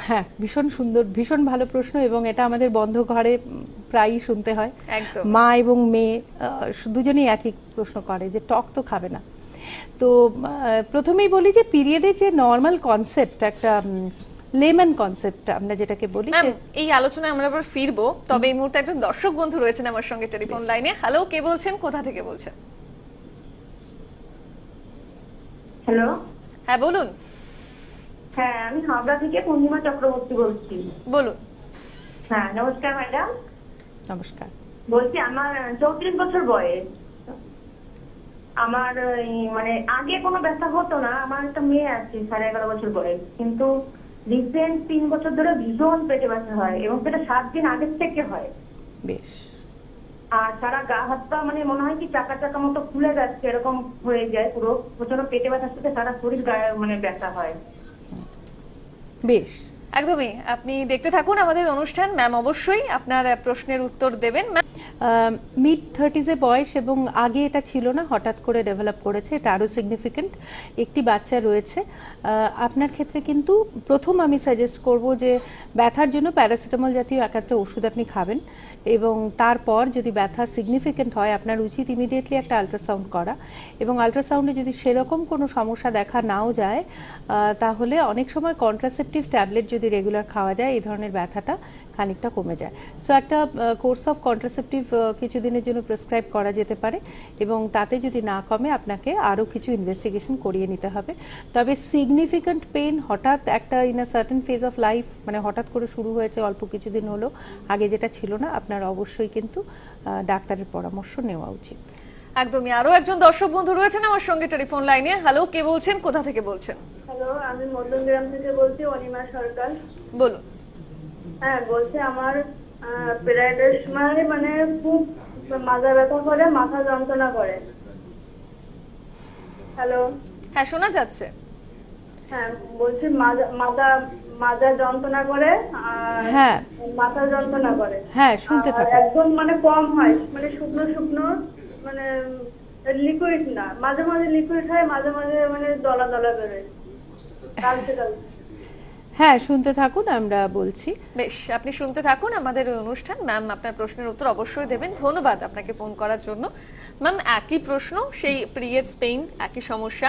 Speaker 2: হ্যাঁ, ভীষণ সুন্দর, ভীষণ ভালো প্রশ্ন, এবং এটা আমাদের বন্ধ ঘরে প্রায়ই শুনতে হয়।
Speaker 1: একদম।
Speaker 2: মা এবং মেয়ে দুজনেই একই প্রশ্ন করে যে টক তো খাবে না। তো প্রথমেই বলি যে পিরিয়ডে যে নর্মাল কনসেপ্ট, একটা লেমন কনসেপ্ট আমরা যেটাকে বলি।
Speaker 1: ম্যাম এই আলোচনায় আমরা আবার ফিরবো, তবে এই মুহূর্তে একজন দর্শক বন্ধু রয়েছেন আমার সঙ্গে টেলিফোন লাইনে। হ্যালো, কে বলছেন, কোথা থেকে বলছেন?
Speaker 3: হ্যালো,
Speaker 1: হ্যাঁ বলুন।
Speaker 3: হ্যাঁ আমি হাবড়া থেকে পূর্ণিমা চক্রবর্তী বলছি।
Speaker 1: বলুন।
Speaker 3: হ্যাঁ নমস্কার ম্যাডাম।
Speaker 2: নমস্কার।
Speaker 3: বলছি আমার 34 বছর বয়স। আমার মানে আগে কোনো ব্যথা হতো না। আমার একটা মেয়ে আছে 11.5 বছর বয়স, কিন্তু রিসেন্ট 3 বছর ধরে ভীষণ পেটে ব্যথা হয়, এবং সেটা 7 দিন আগের থেকে হয়।
Speaker 2: বেশ।
Speaker 3: আর সারা গা হাত পা মানে মনে হয় কি চাকা চাকা মতো ফুলে যাচ্ছে, এরকম হয়ে যায় পুরো। প্রচন্ড পেটে ব্যথার সাথে সারা শরীর গায়ে মানে ব্যথা হয়।
Speaker 2: বেশ।
Speaker 1: একদমই, আপনি দেখতে থাকুন আমাদের অনুষ্ঠান। ম্যাম অবশ্যই আপনার প্রশ্নের উত্তর দেবেন।
Speaker 2: মিড 30s এ বয়স, এবং আগে এটা ছিল না, হঠাৎ করে ডেভেলপ করেছে, এটা আরো সিগনিফিকেন্ট। একটি বাচ্চা রয়েছে। আপনার ক্ষেত্রে কিন্তু প্রথম আমি সাজেস্ট করব যে ব্যথার জন্য প্যারাসিটামল জাতীয় একটা ওষুধ আপনি খাবেন, এবং তারপর যদি ব্যথা সিগনিফিকেন্ট হয় আপনার উচিত ইমিডিয়েটলি একটা আল্ট্রাসাউন্ড করা। এবং আল্ট্রাসাউন্ডে যদি সেরকম কোনো সমস্যা দেখা নাও যায়, তাহলে অনেক সময় কন্ট্রাসেপটিভ ট্যাবলেট যদি রেগুলার খাওয়া যায় এই ধরনের ব্যথাটা খানিকটা কমে যায়। সো একটা কোর্স অফ কন্ট্রাসেপটিভ কিছুদিনের জন্য প্রেসক্রাইব করা যেতে পারে, এবং তাতে যদি না কমে আপনাকে আরও কিছু ইনভেস্টিগেশন করিয়ে নিতে হবে। তবে সিগনিফিক্যান্ট পেন হঠাৎ একটা in a certain phase of life, মানে হঠাৎ করে শুরু হয়েছে অল্প কিছুদিন হলো, আগে যেটা ছিল না, আপনার অবশ্যই কিন্তু ডাক্তারের পরামর্শ নেওয়া উচিত।
Speaker 1: একদমই। আরো একজন দর্শক বন্ধু রয়েছেন আমার সঙ্গে টেলিফোন লাইনে। হ্যালো, কে বলছেন, কোথা থেকে বলছেন?
Speaker 6: হ্যালো, আমি মধ্যমগ্রাম থেকে বলছি, অনিমা সরকার।
Speaker 1: বলুন।
Speaker 6: হ্যাঁ বলছি, আমার পিরিয়ডের সময় মানে খুব মাজা ব্যথা করে, মাথা যন্ত্রণা করে। হ্যালো।
Speaker 1: হ্যাঁ শোনা যাচ্ছে।
Speaker 6: হ্যাঁ বলছি মাজা যন্ত্রণা করে, আর
Speaker 2: হ্যাঁ
Speaker 6: মাথা যন্ত্রণা করে।
Speaker 2: হ্যাঁ, শুনতে
Speaker 6: আর
Speaker 2: থাকুন।
Speaker 6: একদম মানে কম হয়, মানে শুকনো শুকনো, মানে লিকুইড না, মাঝে মাঝে লিকুইড হয়, মাঝে মাঝে মানে দলা দলা বেরোয়, কালচে কালচে।
Speaker 2: হ্যাঁ, শুনতে থাকুন, আমরা বলছি।
Speaker 1: বেশ, আপনি শুনতে থাকুন আমাদের অনুষ্ঠান। ম্যাম আপনার প্রশ্নের উত্তর অবশ্যই দেবেন। ধন্যবাদ আপনাকে ফোন করার জন্য। ম্যাম একই প্রশ্ন, সেই পিরিয়ডস পেইন একই সমস্যা,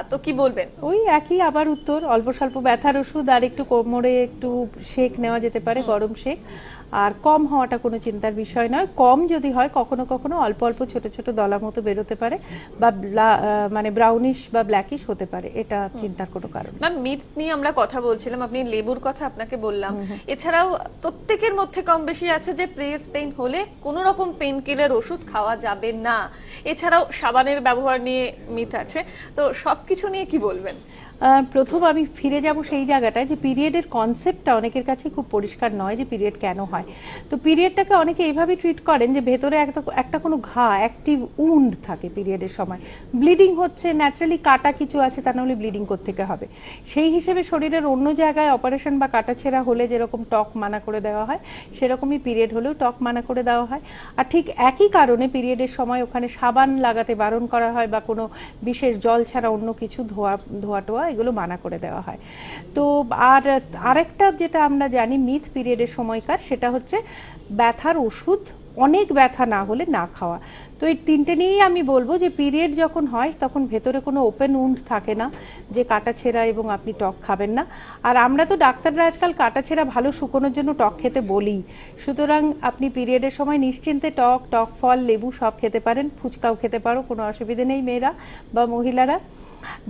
Speaker 1: তো কি বলবেন?
Speaker 2: ওই একই আবার উত্তর, অল্প স্বল্প ব্যথার ওষুধ আর একটু কোমরে একটু সেক নেওয়া যেতে পারে, গরম সেক। আর কম হওয়াটা কোনো চিন্তার বিষয় নয়। কম যদি হয় কখনো কখনো অল্প অল্প ছোট ছোট দলা মতো বেরোতে পারে বা মানে ব্রাউনিশ বা ব্ল্যাকিশ হতে পারে, এটা চিন্তার কোনো কারণ নেই।
Speaker 1: ম্যাম মিথস নিয়ে আমরা কথা বলছিলাম, আপনি লেবুর কথা আপনাকে বললাম, এছাড়াও প্রত্যেকের মধ্যে কম বেশি আছে যে পিরিয়ডস পেইন হলে কোনো রকম পেইন কিলার ওষুধ খাওয়া যাবে না। এছাড়াও সাবানের ব্যবহার নিয়ে মিথ আছে, তো সবকিছু নিয়ে কি বলবেন?
Speaker 2: প্রথম আমি ফিরে যাব সেই জায়গাটায় যে পিরিয়ডের কনসেপ্টটা অনেকের কাছে খুব পরিষ্কার নয়, যে পিরিয়ড কেন হয়। তো পিরিয়ডটাকে অনেকে এইভাবে ট্রিট করেন যে ভেতরে একটা কোনো ঘা, অ্যাক্টিভ উন্ড থাকে পিরিয়ডের সময়, ব্লিডিং হচ্ছে, ন্যাচারালি কাটা কিছু আছে, তা নাহলে ব্লিডিং করতে হবে। সেই হিসেবে শরীরের অন্য জায়গায় অপারেশন বা কাটাছেঁড়া হলে যেরকম টক মানা করে দেওয়া হয়, সেরকমই পিরিয়ড হলেও টক মানা করে দেওয়া হয়। আর ঠিক একই কারণে পিরিয়ডের সময় ওখানে সাবান লাগাতে বারণ করা হয় বা কোনো বিশেষ জল ছাড়া অন্য কিছু ধোয়া টোয়া এগুলো মানা করে দেওয়া হয়। তো আর আরেকটা যেটা আমরা জানি মিথ পিরিয়ডের সময়কার, সেটা হচ্ছে ব্যথার ওষুধ অনেক ব্যথা না হলে না খাওয়া। তো এই তিনটে নিয়েই আমি বলবো যে পিরিয়ড যখন হয় তখন ভেতরে কোনো ওপেন উন্ড থাকে না যে কাটাছেঁড়া এবং আপনি টক খাবেন না। আর আমরা তো ডাক্তাররা আজকাল কাটাছেঁড়া ভালো শুকোনোর জন্য টক খেতে বলি, সুতরাং আপনি পিরিয়ডের সময় নিশ্চিন্তে টক ফল লেবু সব খেতে পারেন, ফুচকাও খেতে পারো, কোনো অসুবিধা নেই মেয়েরা বা মহিলারা।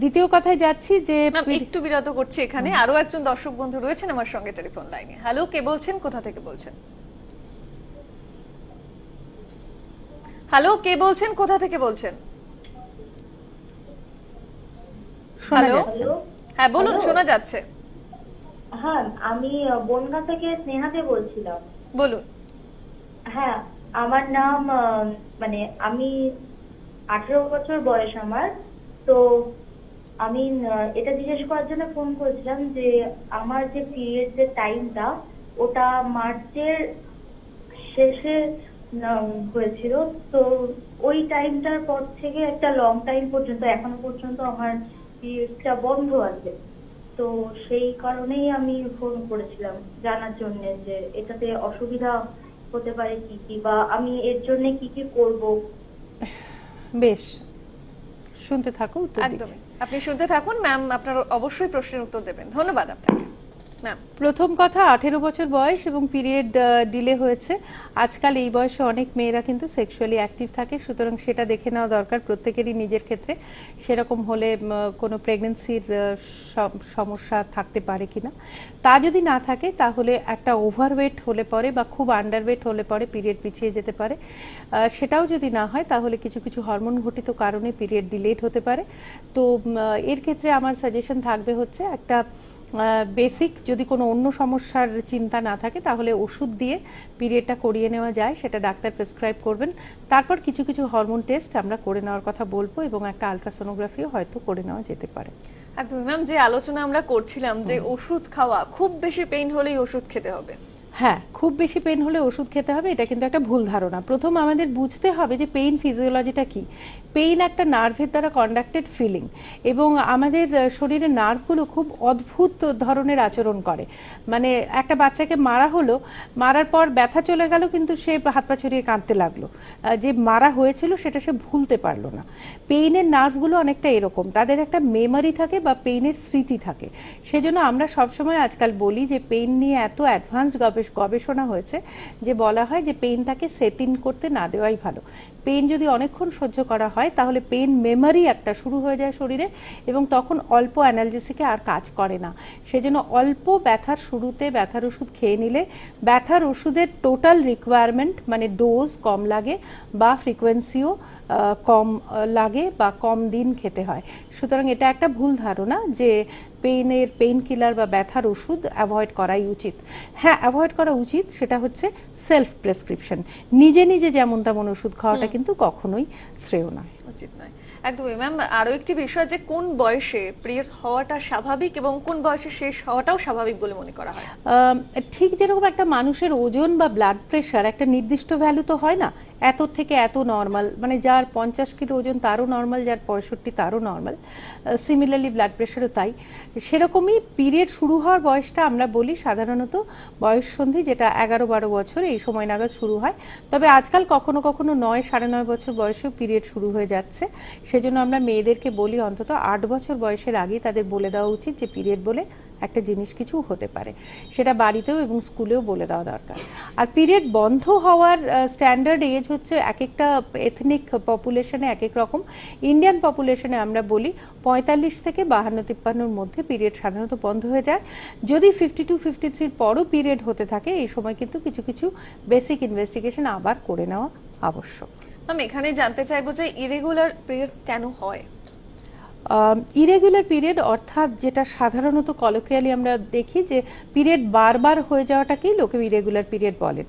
Speaker 2: দ্বিতীয় কথায় যাচ্ছি যে
Speaker 1: একটু বিরত করছি, এখানে আরো একজন দর্শক বন্ধু রয়েছেন আমার সঙ্গে টেলিফোন লাইনে। হ্যালো, কে বলছেন, কোথা থেকে বলছেন? হ্যালো, কে বলছেন, কোথা থেকে বলছেন? হ্যালো, হ্যাঁ বলুন, শোনা যাচ্ছে।
Speaker 3: হ্যাঁ, আমি বনগা থেকে স্নেহাতে বলছিলাম।
Speaker 1: বলুন।
Speaker 3: হ্যাঁ, আমার নাম মানে আমি 18 বছর বয়স আমার। তো আমি এটা জিজ্ঞেস করার জন্য ফোন করেছিলাম যে আমার যে পিরিয়ডের টাইমটা ওটা মার্চের শেষে হয়েছিল। তো ওই টাইমটার পর থেকে একটা লং টাইম পর্যন্ত এখনো পর্যন্ত আমার পিরিয়ডটা বন্ধ আছে। তো সেই কারণেই আমি ফোন করেছিলাম জানার জন্য যে এটাতে অসুবিধা হতে পারে কি কি, বা আমি এর জন্য কি কি করব।
Speaker 2: বেশ, শুনতে থাকো, উত্তর দিচ্ছি।
Speaker 1: একদমই, আপনি শুনতে থাকুন ম্যাম, আপনার অবশ্যই প্রশ্নের উত্তর দেবেন। ধন্যবাদ আপনাকে ম্যাম।
Speaker 2: প্রথম কথা, 18 বছর বয়স এবং পিরিয়ড ডিলে হয়েছে। আজকাল এই বয়সে অনেক মেয়েরা কিন্তু সেক্সুয়ালি অ্যাক্টিভ থাকে, সুতরাং সেটা দেখে নেওয়া দরকার প্রত্যেকেরই নিজের ক্ষেত্রে। সেরকম হলে কোনো প্রেগনেন্সির সমস্যা থাকতে পারে কিনা, তা যদি না থাকে তাহলে একটা ওভারওয়েট হলে পরে বা খুব আন্ডারওয়েট হলে পরে পিরিয়ড পিছিয়ে যেতে পারে। সেটাও যদি না হয় তাহলে কিছু কিছু হরমোন ঘটিত কারণে পিরিয়ড ডিলেড হতে পারে। তো এর ক্ষেত্রে আমার সাজেশন থাকবে হচ্ছে একটা বেসিক, যদি কোনো অন্য সমস্যার চিন্তা না থাকে তাহলে ওষুধ দিয়ে পিরিয়ডটা করিয়ে নেওয়া যায়, সেটা ডাক্তার প্রেসক্রাইব করবেন। তারপর কিছু কিছু হরমোন টেস্ট আমরা করে নেওয়ার কথা বলবো এবং একটা আলট্রাসোনোগ্রাফিও হয়তো করে নেওয়া যেতে পারে।
Speaker 1: একদম ম্যাম, যে আলোচনা আমরা করছিলাম যে ওষুধ খাওয়া, খুব বেশি পেইন হলেই ওষুধ খেতে হবে।
Speaker 2: হ্যাঁ, খুব বেশি পেইন হলে ওষুধ খেতে হবে, এটা কিন্তু একটা ভুল ধারণা। প্রথম আমাদের বুঝতে হবে যে পেইন ফিজিওলজিটা কি। পেইন একটা নার্ভের দ্বারা কন্ডাক্টেড ফিলিং, এবং আমাদের শরীরের নার্ভগুলো খুব অদ্ভুত ধরনের আচরণ করে। মানে একটা বাচ্চাকে মারা হলো, মারার পর ব্যথা চলে গেল কিন্তু সে হাত পা ছড়িয়ে কাঁদতে লাগলো, যে মারা হয়েছিল সেটা সে ভুলতে পারলো না। পেইনের নার্ভগুলো অনেকটা এরকম, তাদের একটা মেমোরি থাকে বা পেইনের স্মৃতি থাকে। সেজন্য আমরা সবসময় আজকাল বলি যে পেইন নিয়ে এত অ্যাডভান্সড গবেষণা হয়েছে যে বলা হয় যে পেইনটাকে সেট ইন করতে না দেওয়াই ভালো। পেইন যদি অনেকক্ষণ সহ্য করা হয় তাহলে পেইন মেমোরি একটা শুরু হয়ে যায় শরীরে, এবং তখন অল্প অ্যানালজেসিকে আর কাজ করে না। সেজন্য অল্প ব্যথার শুরুতে ব্যথার ওষুধ খেয়ে নিলে ব্যথার ওষুধের টোটাল রিকোয়ারমেন্ট মানে ডোজ কম লাগে বা ফ্রিকোয়েন্সিও কম লাগে বা কম দিন খেতে হয়। সুতরাং এটা একটা ভুল ধারণা যে পেইন কিলার বা ব্যথার ওষুধ অ্যাভয়েড করাই উচিত। হ্যাঁ, অ্যাভয়েড করা উচিত, সেটা হচ্ছে সেলফ প্রেসক্রিপশন। নিজে নিজে যেমন তেমন ওষুধ খাওয়াটা কিন্তু কখনোই শ্রেয় নয়,
Speaker 1: উচিত নয়। একদমই ম্যাম, আরো একটি বিষয় যে কোন বয়সে পিরিয়ড হওয়াটা স্বাভাবিক এবং কোন বয়সে শেষ হওয়াটাও স্বাভাবিক বলে মনে করা হয়?
Speaker 2: ঠিক যেরকম একটা মানুষের ওজন বা ব্লাড প্রেশার একটা নির্দিষ্ট ভ্যালু তো হয় না, এত থেকে এত নর্মাল, মানে যার 50 কিলো ওজন তারও নর্মাল, যার 65 তারও নর্মাল, সিমিলারলি ব্লাড প্রেশারও তাই। সেরকমই পিরিয়ড শুরু হওয়ার বয়সটা আমরা বলি সাধারণত বয়ঃসন্ধি, যেটা 11-12 বছর এই সময় নাগাদ শুরু হয়। তবে আজকাল কখনো কখনো 9-9.5 বছর বয়সেও পিরিয়ড শুরু হয়ে যাচ্ছে। সেজন্য আমরা মেয়েদেরকে বলি অন্তত 8 বছর বয়সের আগেই তাদের বলে দেওয়া উচিত যে পিরিয়ড বলে একটা জিনিস কিছু হতে পারে, সেটা বাড়িতেও এবং স্কুলেও বলে দেওয়া দরকার। আর পিরিয়ড বন্ধ হওয়ার স্ট্যান্ডার্ড এজ হচ্ছে এক একটা এথনিক পপুলেশনে এক এক রকম। ইন্ডিয়ান পপুলেশনে আমরা বলি 45 থেকে 52-53 মধ্যে পিরিয়ড সাধারণত বন্ধ হয়ে যায়। যদি 52-53 পরও পিরিয়ড হতে থাকে, এই সময় কিন্তু কিছু কিছু বেসিক ইনভেস্টিগেশন আবার করে নেওয়া আবশ্যক।
Speaker 1: ম্যাম এখানে জানতে চাইবো যে ইরেগুলার পিরিয়ডস কেন হয়?
Speaker 2: ইরেগুলার পিরিয়ড অর্থাৎ যেটা সাধারণত কলোকিয়ালি আমরা দেখি যে পিরিয়ড বারবার হয়ে যাওয়াটাকেই লোকে ইরেগুলার পিরিয়ড বলেন।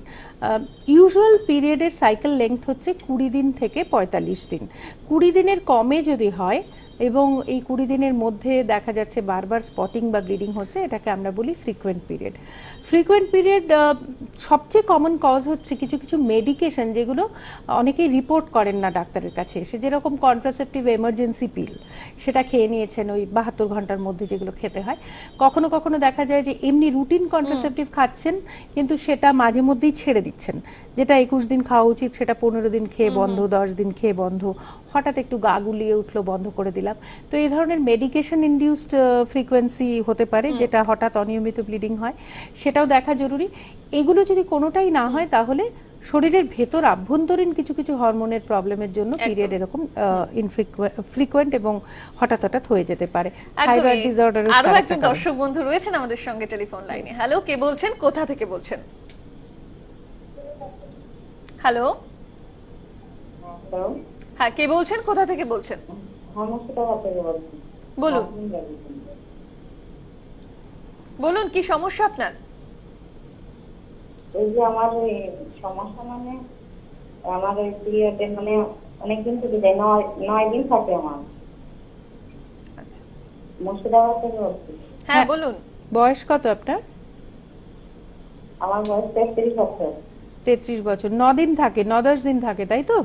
Speaker 2: ইউজুয়াল পিরিয়ডের সাইকেল লেংথ হচ্ছে 20 দিন থেকে 45 দিন। 20 দিনের কমে যদি হয় এবং এই 20 দিনের মধ্যে দেখা যাচ্ছে বারবার স্পটিং বা ব্লিডিং হচ্ছে, এটাকে আমরা বলি ফ্রিকোয়েন্ট পিরিয়ড। ফ্রিকোয়েন্ট পিরিয়ড সবচেয়ে কমন কজ হচ্ছে কিছু কিছু মেডিকেশন, যেগুলো অনেকেই রিপোর্ট করেন না ডাক্তারের কাছে এসে, যেরকম কন্ট্রাসেপটিভ এমার্জেন্সি পিল, সেটা খেয়ে নিয়েছেন ওই 72 ঘন্টার মধ্যে, যেগুলো খেতে হয়। কখনো কখনো দেখা যায় যে এমনি রুটিন কন্ট্রাসেপটিভ খাচ্ছেন কিন্তু সেটা মাঝে মধ্যেই ছেড়ে দিচ্ছেন, যেটা 21 দিন খাওয়া উচিত সেটা 15 দিন খেয়ে বন্ধ, 10 দিন খেয়ে বন্ধ, হঠাৎ একটু গা গুলিয়ে উঠলো বন্ধ করে দিলাম। তো এই ধরনের মেডিকেশন ইনডিউসড ফ্রিকোয়েন্সি হতে পারে, যেটা হঠাৎ অনিয়মিত ব্লিডিং হয়, সেটাও দেখা জরুরি। এগুলো যদি কোনোটাই না হয় তাহলে শরীরের ভেতর আভ্যন্তরীণ কিছু কিছু হরমোনের প্রবলেমের জন্য পিরিয়ড এরকম ফ্রিকোয়েন্ট এবং হঠাৎ হঠাৎ হয়ে যেতে পারে। Thyroid disorder.
Speaker 1: আরো একজন দর্শক বন্ধু রয়েছেন আমাদের সঙ্গে টেলিফোন লাইনে। হ্যালো, কে বলছেন, কোথা থেকে বলছেন? হ্যালো, হ্যাঁ কে বলছেন, কোথা থেকে বলছেন? বলুন বলুন কি সমস্যা আপনার?
Speaker 6: এই যে আমার সমস্যা, মানে আমার পিরিয়ডে মানে অনেকদিন থেকে যায়, 9 দিন থাকে আমার।
Speaker 1: আচ্ছা,
Speaker 6: মুর্শিদাবাদ থেকে বলছি।
Speaker 1: হ্যাঁ বলুন।
Speaker 2: বয়স কত আপনার?
Speaker 6: আমার বয়স 33 বছর।
Speaker 2: 33 বছর। 9 দিন থাকে, 9-10 দিন থাকে, তাই তো?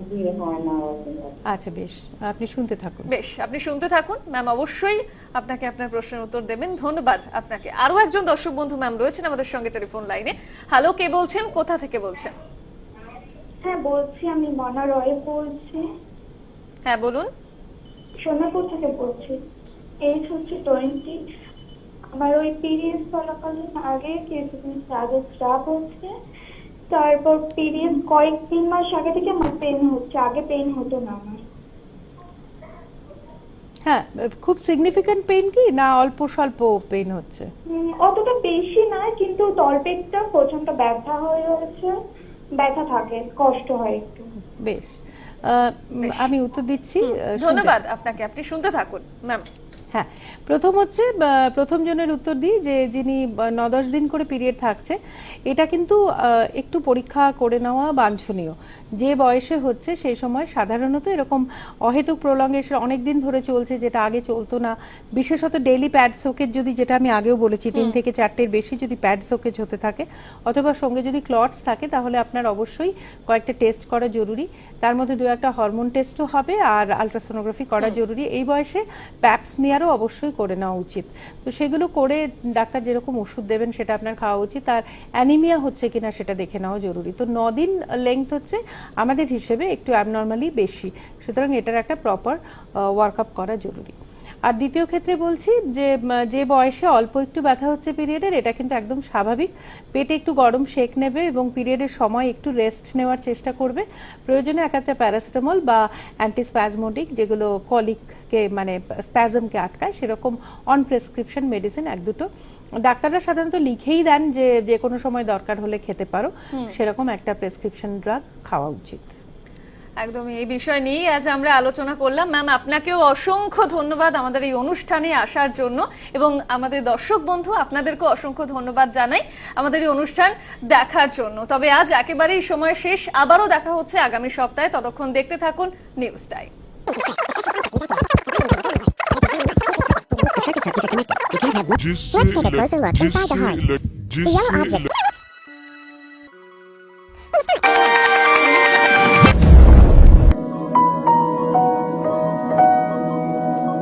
Speaker 6: জি হ্যাঁ, 9 দিন।
Speaker 2: আচ্ছা বেশ, আপনি শুনতে থাকুন।
Speaker 1: বেশ, আপনি শুনতে থাকুন, ম্যাম অবশ্যই আপনাকে আপনার প্রশ্নের উত্তর দেবেন। ধন্যবাদ আপনাকে। আরো একজন দর্শক বন্ধু ম্যাম রয়েছেন আমাদের সঙ্গে টেলিফোন লাইনে। হ্যালো, কে বলছেন, কোথা থেকে বলছেন?
Speaker 3: হ্যাঁ বলছি, আমি মনা রয় বলছি,
Speaker 1: হ্যাঁ বলুন।
Speaker 3: সোনাপুর থেকে বলছি। এজ হচ্ছে 20। আমার ওই পিরিয়ড চলাকালীন আগে কিছুদিন আগে স্রাব হচ্ছে, তারপর পিরিয়ড কয়েকদিন মাস আগে থেকে আমার পেন হচ্ছে, আগে পেন হতো না আমার।
Speaker 2: হ্যাঁ, খুব সিগনিফিক্যান্ট পেইন কি না অল্প স্বল্প পেইন হচ্ছে?
Speaker 3: অতটা বেশি না, কিন্তু তলপেটটা প্রচন্ড ব্যথা হয়ে হচ্ছে, ব্যথা থাকে, কষ্ট হয় একটু।
Speaker 2: বেশ, আমি উত্তর দিচ্ছি।
Speaker 1: ধন্যবাদ আপনাকে, আপনি শুনতে থাকুন ম্যাম।
Speaker 2: হ্যাঁ, প্রথম হচ্ছে প্রথম জনের উত্তর দিই যে যিনি 9-10 দিন করে পিরিয়ড থাকছে, এটা কিন্তু একটু পরীক্ষা করে নেওয়া বাঞ্ছনীয়। যে বয়সে হচ্ছে সেই সময় সাধারণত এরকম অহেতুক প্রলঙ্গেশন অনেক দিন ধরে চলছে, যেটা আগে চলতো না। বিশেষত ডেইলি প্যাড সোকেজ যদি, যেটা আমি আগেও বলেছি, 3 থেকে 4টের বেশি যদি প্যাড সোকেজ হতে থাকে অথবা সঙ্গে যদি ক্লটস থাকে, তাহলে আপনার অবশ্যই কয়েকটা টেস্ট করা জরুরি। তার মধ্যে 2-1টা হরমোন টেস্টও হবে আর আলট্রাসোনোগ্রাফি করা জরুরি। এই বয়সে প্যাপস্মিয়ারও অবশ্যই করে নেওয়া উচিত। তো সেগুলো করে ডাক্তার যেরকম ওষুধ দেবেন সেটা আপনার খাওয়া উচিত। আর অ্যানিমিয়া হচ্ছে কিনা সেটা দেখে নেওয়া জরুরি। তো 9 দিন লেংথ হচ্ছে আমাদের হিসেবে একটু অ্যাবনর্মালি বেশি, সুতরাং এটার একটা প্রপার ওয়ার্কআপ করা জরুরি। আর দ্বিতীয় ক্ষেত্রে বলছি যে বয়সে অল্প একটু ব্যথা হচ্ছে পিরিয়ডের, এটা কিন্তু একদম স্বাভাবিক। পেটে একটু গরম শেক নেবে এবং পিরিয়ডের সময় একটু রেস্ট নেওয়ার চেষ্টা করবে। প্রয়োজনে একটা প্যারাসিটামল বা অ্যান্টিস্প্যাজমোডিক, যেগুলো কলিককে মানে স্প্যাজমকে আটকায়, সেরকম অন প্রেসক্রিপশন মেডিসিন 1-2টো ডাক্তাররা সাধারণত লিখেই দেন যে কোনো সময় দরকার হলে খেতে পারো, সেরকম একটা প্রেসক্রিপশন ড্রাগ খাওয়া উচিত।
Speaker 1: একদমই এই বিষয় নিয়ে আজ আমরা আলোচনা করলাম। ম্যাম আপনাকেও অসংখ্য ধন্যবাদ আমাদের এই অনুষ্ঠানে আসার জন্য, এবং আমাদের দর্শক বন্ধু আপনাদেরকে অসংখ্য ধন্যবাদ জানাই আমাদের এই অনুষ্ঠান দেখার জন্য। তবে আজ একেবারেই সময় শেষ, আবারও দেখা হচ্ছে আগামী সপ্তাহে। ততক্ষণ দেখতে থাকুন news time.
Speaker 7: Let's take a closer look inside the heart. The yellow object.